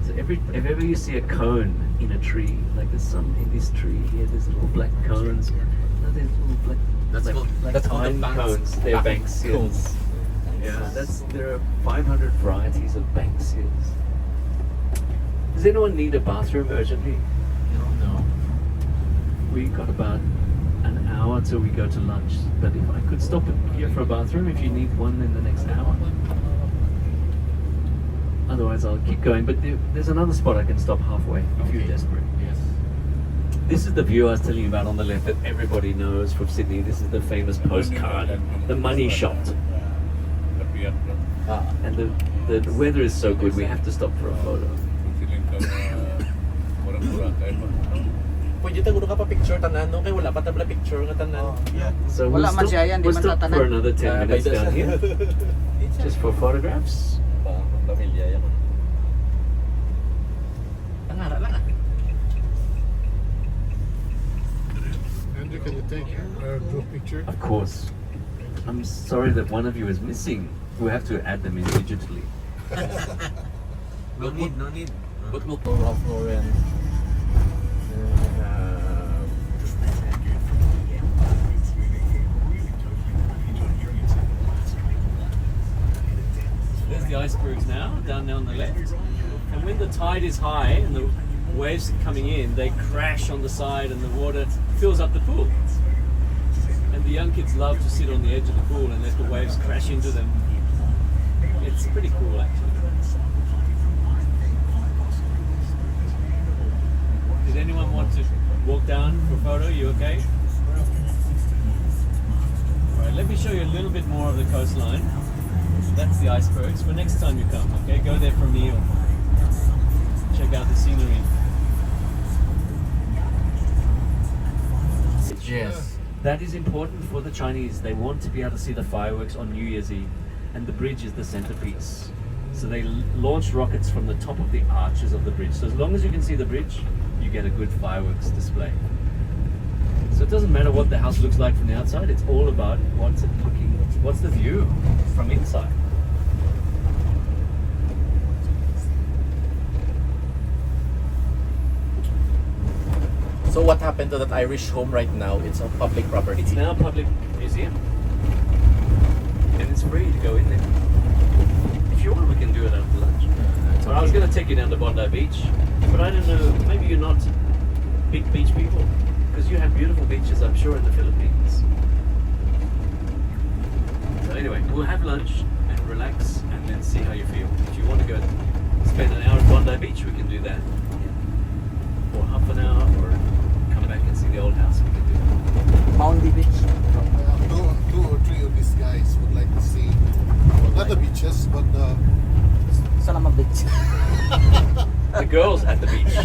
So if ever you see a cone in a tree, like there's some in this tree here, there's little black cones. No, there's little black. That's called pine the cones. They're Banksias. Yeah, there are 500 varieties of Banksias. Does anyone need a bathroom urgently? No. We got about an hour till we go to lunch, but if I could stop here for a bathroom if you need one in the next hour. Otherwise I'll keep going, but there's another spot I can stop halfway if you're desperate. Yes. This is the view I was telling you about on the left that everybody knows from Sydney. This is the famous postcard, the money shot. And the weather is so good we have to stop for a photo. Pwede taguro ka pa picture tanan no kay wala pa tabla picture nga tanan. So Wala man stop, siya yan, di we'll man stop tatanan. for another 10 minutes down here, just for photographs. Pamilya yan. Tangara lang ah. Andrew, can you take group picture? Of course. I'm sorry that one of you is missing. We have to add them in digitally. No need. But we'll go Ralph Lauren. There's the icebergs now, down there on the left. And when the tide is high and the waves are coming in, they crash on the side and the water fills up the pool. And the young kids love to sit on the edge of the pool and let the waves crash into them. It's pretty cool actually. Did anyone want to walk down for a photo? You okay? Alright, let me show you a little bit more of the coastline. That's the icebergs for next time you come, okay? Go there for a meal. Check out the scenery. Yes. That is important for the Chinese. They want to be able to see the fireworks on New Year's Eve, and the bridge is the centerpiece. So they launch rockets from the top of the arches of the bridge. So as long as you can see the bridge, you get a good fireworks display. So it doesn't matter what the house looks like from the outside, it's all about what's the view from inside. So what happened to that Irish home right now? It's a public property. It's now a public museum. And it's free to go in there. If you want, we can do it after lunch. Well, I was going to take you down to Bondi Beach, but I don't know, maybe you're not big beach people, because you have beautiful beaches, I'm sure, in the Philippines. So anyway, we'll have lunch and relax and then see how you feel. If you want to go spend an hour at Bondi Beach, we can do that. Or half an hour, or come back and see the old house, we can do that. Moundy Beach. Two or three of these guys would like to see, not the beaches, but Salama Beach. The girls at the beach.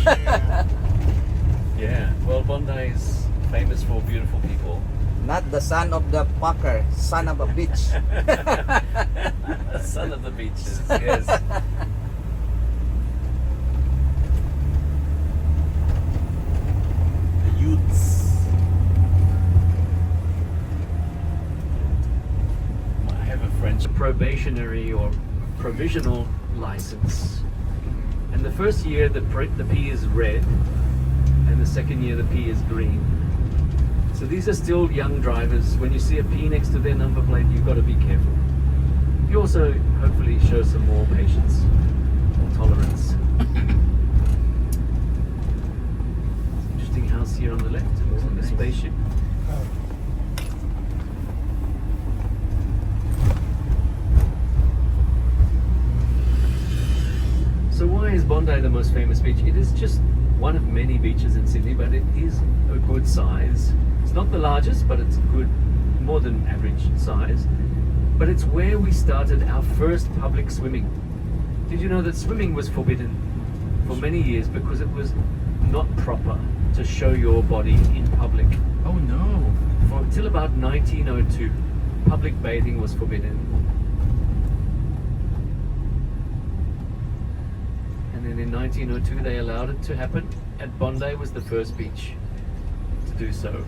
Yeah, well, Bondi is famous for beautiful people. Not the son of the Packer, son of a bitch. Son of the beaches, yes. The youths. French, probationary or provisional license. And the first year the P is red, and the second year the P is green. So these are still young drivers. When you see a P next to their number plate, you've got to be careful. You also hopefully show some more patience, more tolerance. Interesting house here on the left, on the spaceship. So why is Bondi the most famous beach? It is just one of many beaches in Sydney, but it is a good size. It's not the largest, but it's good, more than average size. But it's where we started our first public swimming. Did you know that swimming was forbidden for many years because it was not proper to show your body in public? Oh no. For until about 1902, public bathing was forbidden. And then in 1902 they allowed it to happen, and Bondi was the first beach to do so.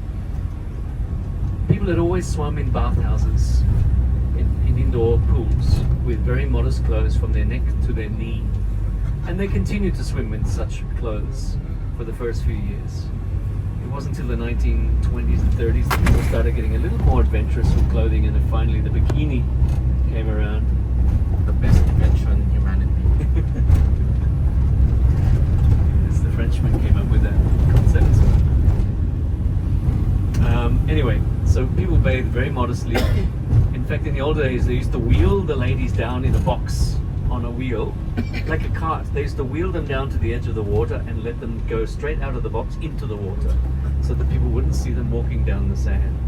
People had always swum in bathhouses, in indoor pools, with very modest clothes from their neck to their knee. And they continued to swim in such clothes for the first few years. It wasn't until the 1920s and 30s that people started getting a little more adventurous with clothing, and then finally the bikini came around. The best invention in humanity. As the Frenchman came up with that concept. Anyway, so people bathed very modestly. In fact, in the old days, they used to wheel the ladies down in a box on a wheel, like a cart. They used to wheel them down to the edge of the water and let them go straight out of the box into the water, so that people wouldn't see them walking down the sand.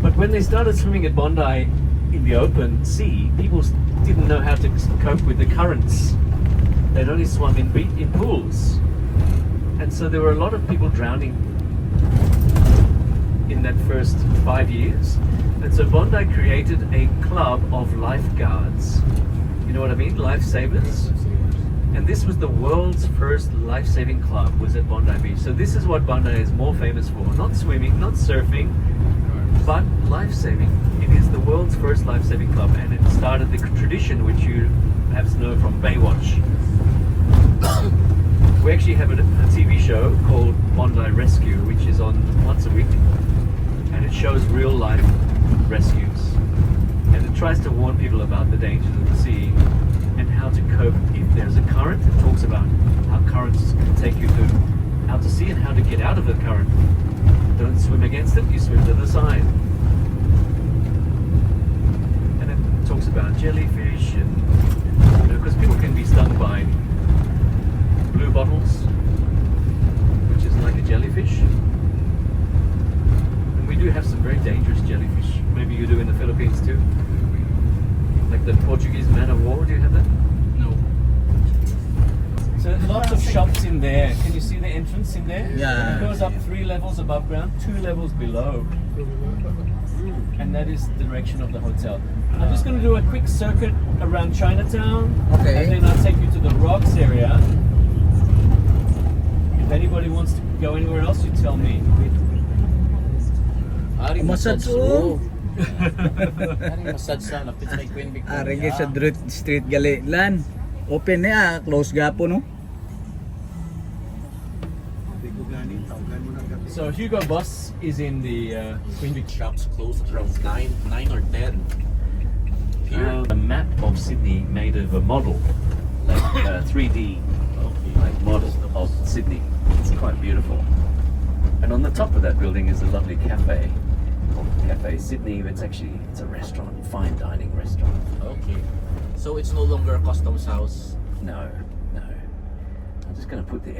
But when they started swimming at Bondi in the open sea, people didn't know how to cope with the currents. They'd only swum in pools. And so there were a lot of people drowning in that first 5 years. And so Bondi created a club of lifeguards. You know what I mean? Lifesavers. And this was the world's first life-saving club, was at Bondi Beach. So this is what Bondi is more famous for. Not swimming, not surfing, but life-saving. It is the world's first life-saving club, and it started the tradition which you perhaps know from Baywatch. We actually have a TV show called Bondi Rescue, which is on once a week, and it shows real life rescues, and it tries to warn people about the dangers of the sea and how to cope if there's a current. It talks about how currents can take you out to sea and how to get out of the current. Don't swim against it, you swim to the side. And it talks about jellyfish, and because people can be stung by blue bottles, which is like a jellyfish. And we do have some very dangerous jellyfish. Maybe you do in the Philippines too. Like the Portuguese man of war, do you have that? No. So there's lots of shops in there. Can you see the entrance in there? Yeah. It goes up 3 levels above ground, 2 levels below. And that is the direction of the hotel. I'm just going to do a quick circuit around Chinatown. Okay. And then I'll take you to the Rocks area. If anybody wants to go anywhere else, you tell me. Aring Massage, massage oh. Aring massage sa lapit sa Queen Victoria. Ari sa street gali lan. Open na, close gapo no. So Hugo Boss is in the Queen Vic shops closed around 9 or 10. a map of Sydney made of a model, like 3D like model of Sydney. It's quite beautiful. And on the top of that building is a lovely cafe called Cafe Sydney. It's a restaurant, fine dining restaurant. Okay. So it's no longer a customs house. No. I'm just going to put the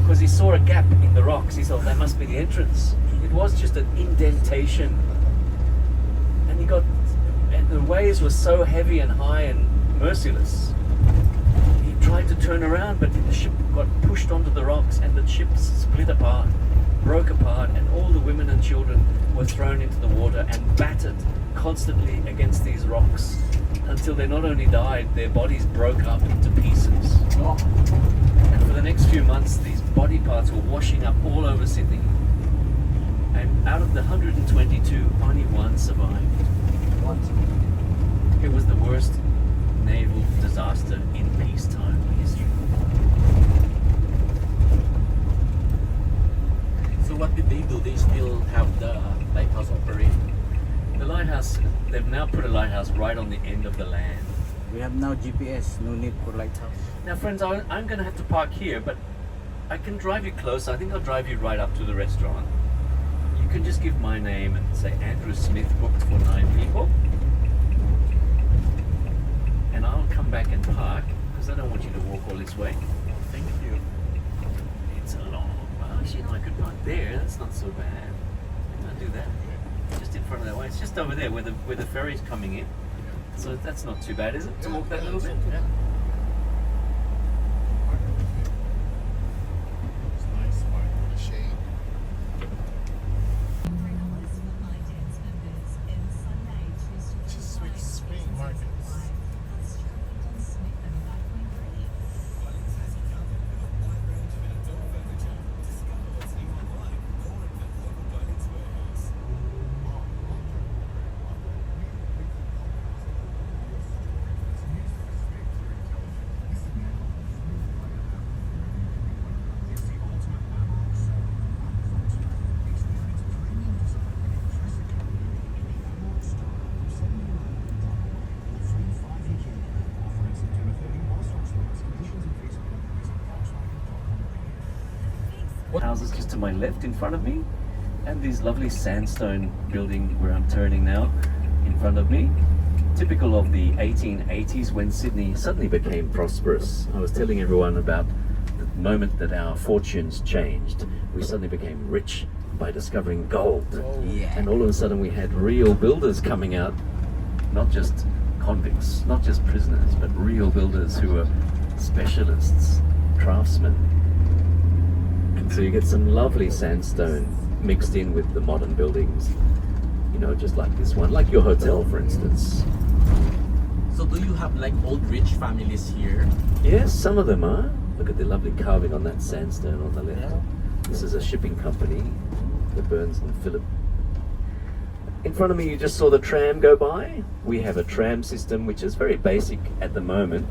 because he saw a gap in the rocks. He thought that must be the entrance. It was just an indentation, and the waves were so heavy and high and merciless. He tried to turn around, but the ship got pushed onto the rocks, and the ship split apart, broke apart, and all the women and children were thrown into the water and battered constantly against these rocks until they not only died, their bodies broke up into pieces. And for the next few months, these body parts were washing up all over Sydney. And out of the 122, only one survived. lighthouse, they've now put a lighthouse right on the end of the land. We have now GPS, no need for lighthouse. Now, friends, I'm going to have to park here, but I can drive you close. I think I'll drive you right up to the restaurant. You can just give my name and say Andrew Smith booked for 9 people. And I'll come back and park because I don't want you to walk all this way. Thank you. It's a long. Well, actually, no, I could park there. That's not so bad. I'll do that. Just in front of that way. It's just over there where the ferry's coming in. So that's not too bad, is it? To walk that little bit. Yeah. It's nice park with the shade. Just with spring markets. Houses just to my left in front of me, and these lovely sandstone building where I'm turning now in front of me. Typical of the 1880s when Sydney suddenly became prosperous. I was telling everyone about the moment that our fortunes changed. We suddenly became rich by discovering gold. Yeah. And all of a sudden we had real builders coming out, not just convicts, not just prisoners, but real builders who were specialists, craftsmen. And so you get some lovely sandstone mixed in with the modern buildings, you know, just like this one, like your hotel, for instance. So do you have like old rich families here? Yes, some of them are. Look at the lovely carving on that sandstone on the left. This is a shipping company, the Burns and Phillip. In front of me, you just saw the tram go by. We have a tram system, which is very basic at the moment.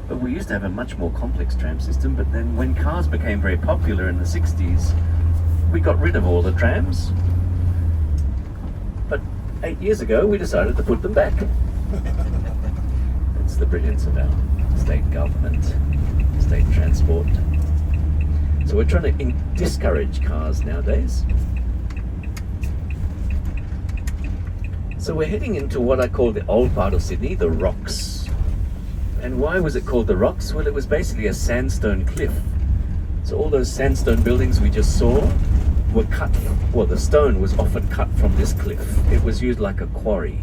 But we used to have a much more complex tram system. But then when cars became very popular in the 60s, we got rid of all the trams. But 8 years ago, we decided to put them back. It's the brilliance of our state government, state transport. So we're trying to discourage cars nowadays. So we're heading into what I call the old part of Sydney, the Rocks. And why was it called the Rocks? Well, it was basically a sandstone cliff. So all those sandstone buildings we just saw were cut, well, the stone was often cut from this cliff. It was used like a quarry.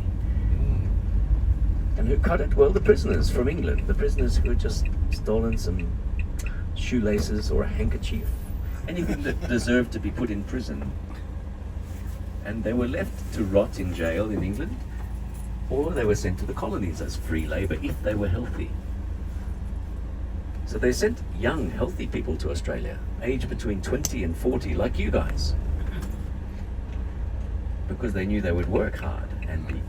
And who cut it? Well, the prisoners from England. The prisoners who had just stolen some shoelaces or a handkerchief. Anything that deserved to be put in prison. And they were left to rot in jail in England, or they were sent to the colonies as free labour if they were healthy. So they sent young, healthy people to Australia, aged between 20 and 40, like you guys, because they knew they would work hard and be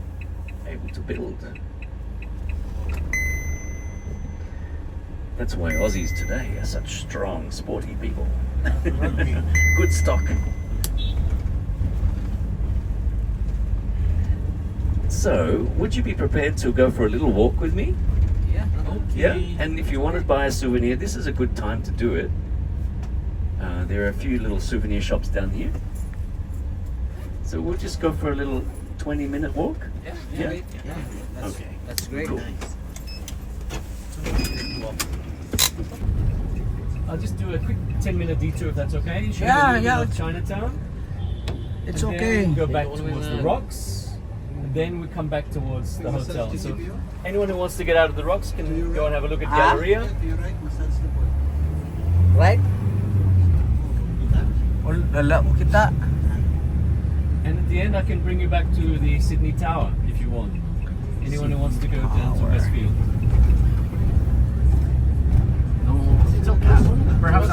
able to build. That's why Aussies today are such strong, sporty people. Good stock. So, would you be prepared to go for a little walk with me? Yeah. Yeah? And if you want to buy a souvenir, this is a good time to do it. There are a few little souvenir shops down here. So we'll just go for a little 20-minute walk? Yeah. Yeah? Yeah, that's, Okay. that's great. Cool. I'll just do a quick 10-minute detour if that's okay. Show you a little bit of Chinatown. It's And okay. then go back towards the Rocks, and then we come back towards the hotel. So anyone who wants to get out of the Rocks can go and have a look at Galleria. Right? Lala po kita. And at the end, I can bring you back to the Sydney Tower if you want. Anyone who wants to go down to Westfield. No, it's okay. Perhaps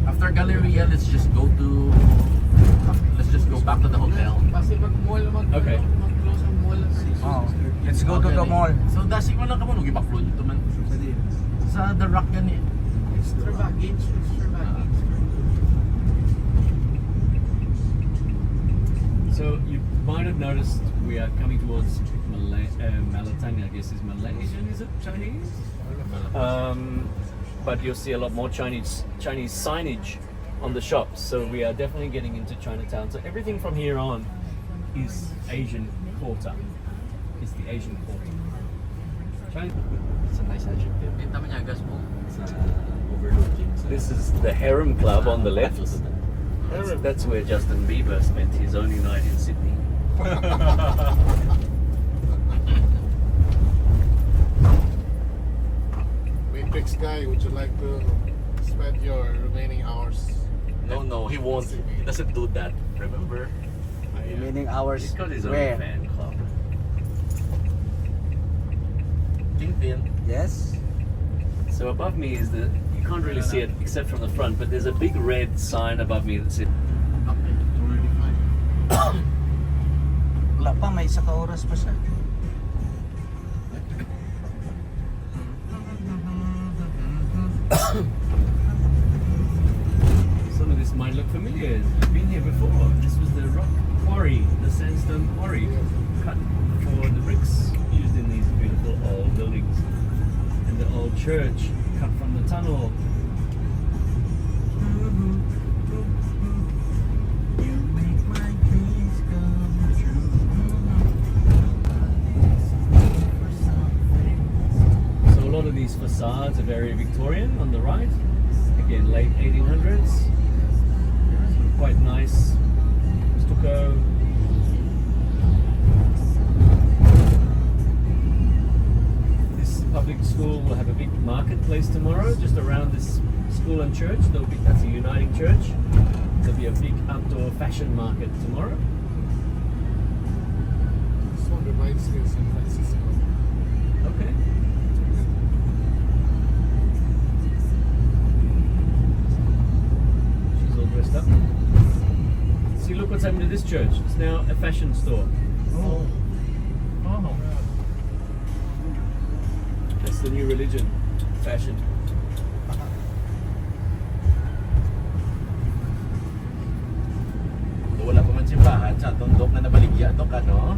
after Galleria, let's just go back to the hotel. Okay. Oh, let's go to the mall. So dasig mo lang ka mo nung iba-flow dito man. Sa The Rock yan eh. Extra baggage. So you might have noticed we are coming towards Malatang, I guess is Malaysian, is it? Chinese? But you'll see a lot more Chinese signage on the shops. So we are definitely getting into Chinatown. So everything from here on is Asian Quarter. It's the Asian Quarter. It's a nice adjective. Kita menyagas po. Overlooking. This is the Harem Club on the left. That's where Justin Bieber spent his only night in Sydney. Matrix guy, would you like to spend your remaining hours? No, he won't. He doesn't do that. Remember? Remaining hours He's got his own where? fan club. LinkedIn. Yes. So above me is the, you can't really see it except from the front, but there's a big red sign above me that says Wala pa, may isa ka oras pa siya. some of this might look familiar. You've been here before. This was the rock quarry, the sandstone quarry cut for the bricks used in these beautiful old buildings. And the old church cut from the tunnel. You make my dreams come true. So a lot of these facades are very Victorian on the right. Again, late 1800s. Quite nice stucco. This public school will have a big marketplace tomorrow, just around this school and church. That's a uniting church. There'll be a big outdoor fashion market tomorrow. This one reminds me of San Francisco. Okay. She's all dressed up. See, look what's happened to this church. It's now a fashion store. Oh. That's the new religion, fashion. Wala pa man simbahan sa tundok na nabaligya to ka, no?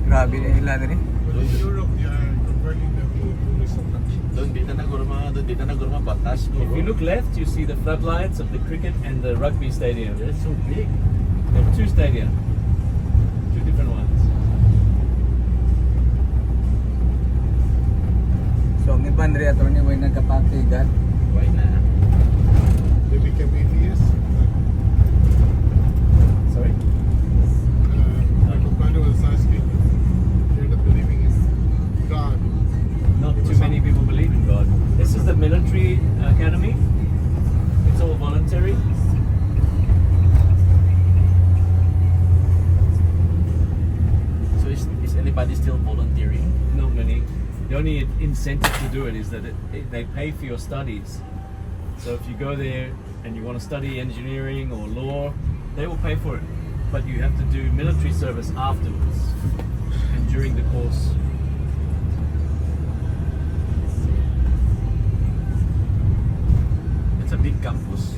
Grabe na ila rin. But in Europe, they are converting them to tourist attraction. Doon di na nagurma batas. If you look left, you see the floodlights of the cricket and the rugby stadium. It's so big. There are two stadia, two different ones. So ang iban rin ato ni way nagkapatigan. Why na? They became atheists. Sorry? My brother was asking, they're not believing in God. Not too many people believe in God. This is the military academy. It's all voluntary. So is anybody still volunteering? Not many. The only incentive to do it is that they pay for your studies. So if you go there and you want to study engineering or law, they will pay for it. But you have to do military service afterwards and during the course. It's a big campus.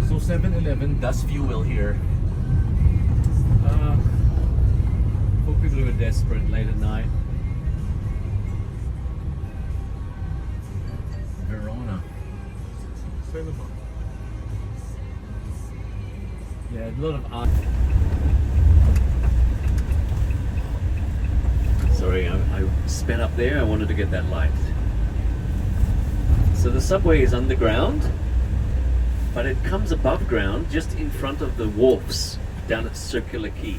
So 7-Eleven does fuel here. For people who are desperate late at night. Verona. Cinema. Yeah, a lot of art. Sorry, I sped up there. I wanted to get that light. So the subway is underground, but it comes above ground just in front of the wharfs down at Circular Quay.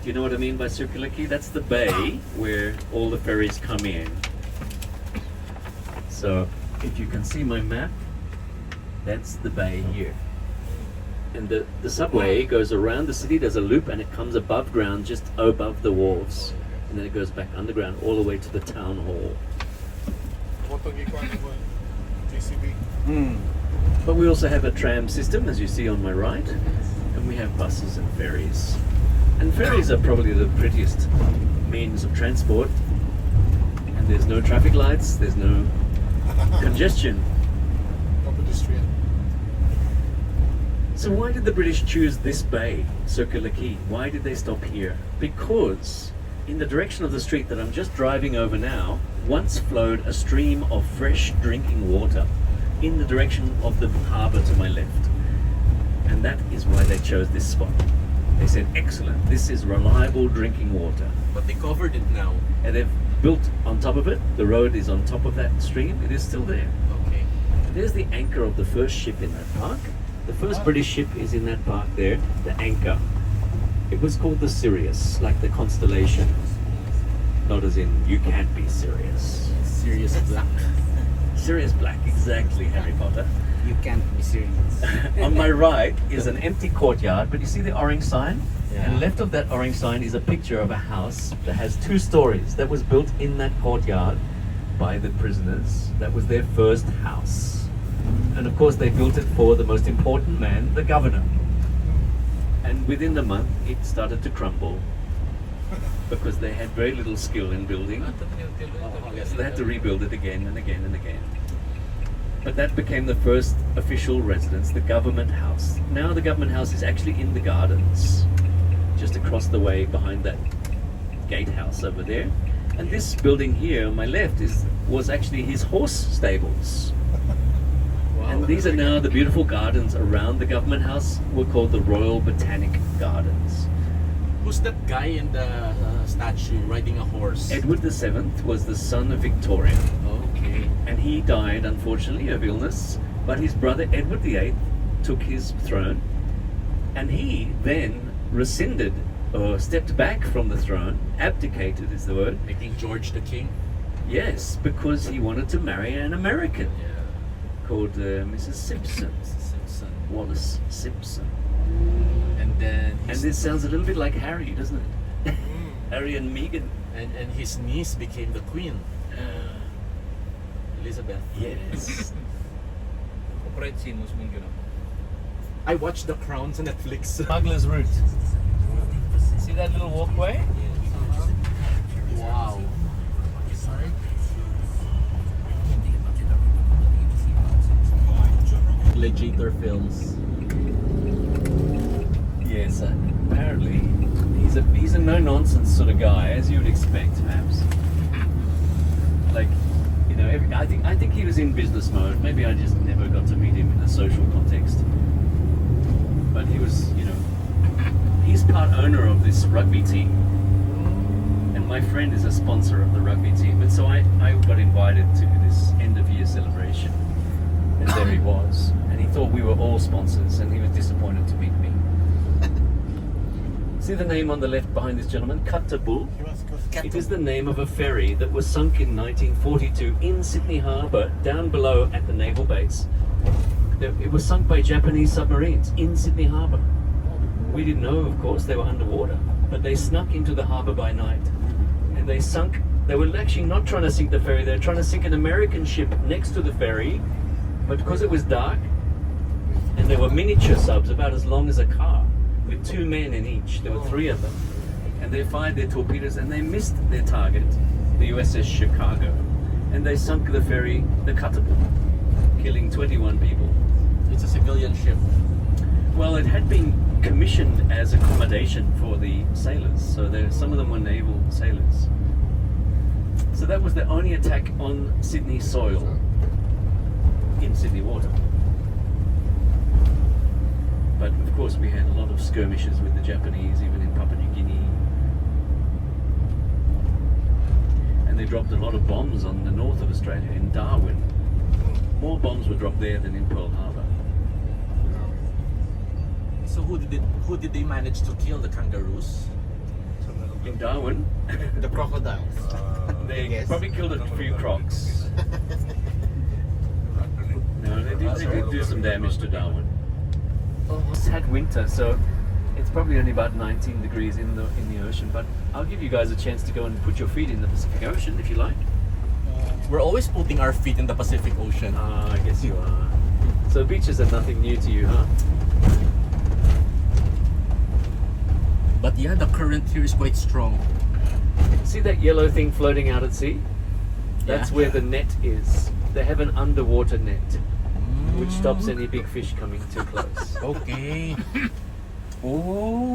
Do you know what I mean by Circular Quay? That's the bay where all the ferries come in. So if you can see my map, that's the bay here. And the subway goes around the city, does a loop, and it comes above ground just above the wharves. And then it goes back underground all the way to the town hall. JCB. But we also have a tram system, as you see on my right, and we have buses and ferries. And ferries are probably the prettiest means of transport. And there's no traffic lights, there's no congestion. No pedestrian. So why did the British choose this bay, Circular Quay? Why did they stop here? Because in the direction of the street that I'm just driving over now, once flowed a stream of fresh drinking water in the direction of the harbour to my left. And that is why they chose this spot. They said, excellent, this is reliable drinking water. But they covered it now. And they've built on top of it. The road is on top of that stream. It is still there. Okay. There's the anchor of the first ship in that park. The first British ship is in that park there, the anchor. It was called the Sirius, like the constellation. Not as in, you can't be serious. Sirius Black. Sirius Black, exactly, Harry Potter. You can't be serious. On my right is an empty courtyard, but you see the orange sign? Yeah. And left of that orange sign is a picture of a house that has 2 stories that was built in that courtyard by the prisoners. That was their first house. And of course they built it for the most important man, the governor. And within the month it started to crumble because they had very little skill in building. So they had to rebuild it again and again and again. But that became the first official residence, the government house. Now the government house is actually in the gardens, just across the way behind that gatehouse over there. And this building here on my left was actually his horse stables. And these are now the beautiful gardens around the government house. Were called the Royal Botanic Gardens. Who's that guy in the statue riding a horse? Edward VII was the son of Victoria. Okay. And he died, unfortunately, of illness. But his brother Edward VIII took his throne, and he then rescinded or stepped back from the throne, abdicated is the word. Making George the king. Yes, because he wanted to marry an American Yeah. called Mrs. Simpson, Simpson. Wallace Simpson. And then And this sounds a little bit like Harry, doesn't it? Harry and Meghan. and his niece became the queen. Elizabeth. Yes. I watched The Crown on Netflix. Smuggler's Route. See that little walkway? Wow. Gladiator films. Yes, apparently he's a no-nonsense sort of guy, as you would expect, perhaps. Like, you know, I think he was in business mode. Maybe I just never got to meet him in a social context. But he was, you know, he's part owner of this rugby team, and my friend is a sponsor of the rugby team. And so I got invited to this end-of-year celebration, and there he was. And he thought we were all sponsors, and he was disappointed to meet me. See the name on the left behind this gentleman, Katabul? It is the name of a ferry that was sunk in 1942 in Sydney Harbour, down below at the naval base. It was sunk by Japanese submarines in Sydney Harbour. We didn't know, of course, they were underwater, but they snuck into the harbour by night. And they sunk, they were actually not trying to sink the ferry, they were trying to sink an American ship next to the ferry, but because it was dark, and there were miniature subs about as long as a car, with 2 men in each. There were 3 of them. And they fired their torpedoes and they missed their target, the USS Chicago. And they sunk the ferry, the Katabul, killing 21 people. It's a civilian ship. Well, it had been commissioned as accommodation for the sailors, so some of them were naval sailors. So that was the only attack on Sydney soil in Sydney water. But of course we had a lot of skirmishes with the Japanese, even in Papua New Guinea. And they dropped a lot of bombs on the north of Australia, in Darwin. More bombs were dropped there than in Pearl Harbor. So who did they manage to kill? The kangaroos? In Darwin, The crocodiles. they Yes. probably killed a few crocs. No, they did do some damage to Darwin. It's had winter, so it's probably only about 19 degrees in the ocean. But I'll give you guys a chance to go and put your feet in the Pacific Ocean if you like. We're always putting our feet in the Pacific Ocean. Ah, I guess you are. So beaches are nothing new to you, huh? But yeah, the current here is quite strong. See that yellow thing floating out at sea? That's Yeah. where the net is. They have an underwater net, which stops any big fish coming too close. Okay. Oh.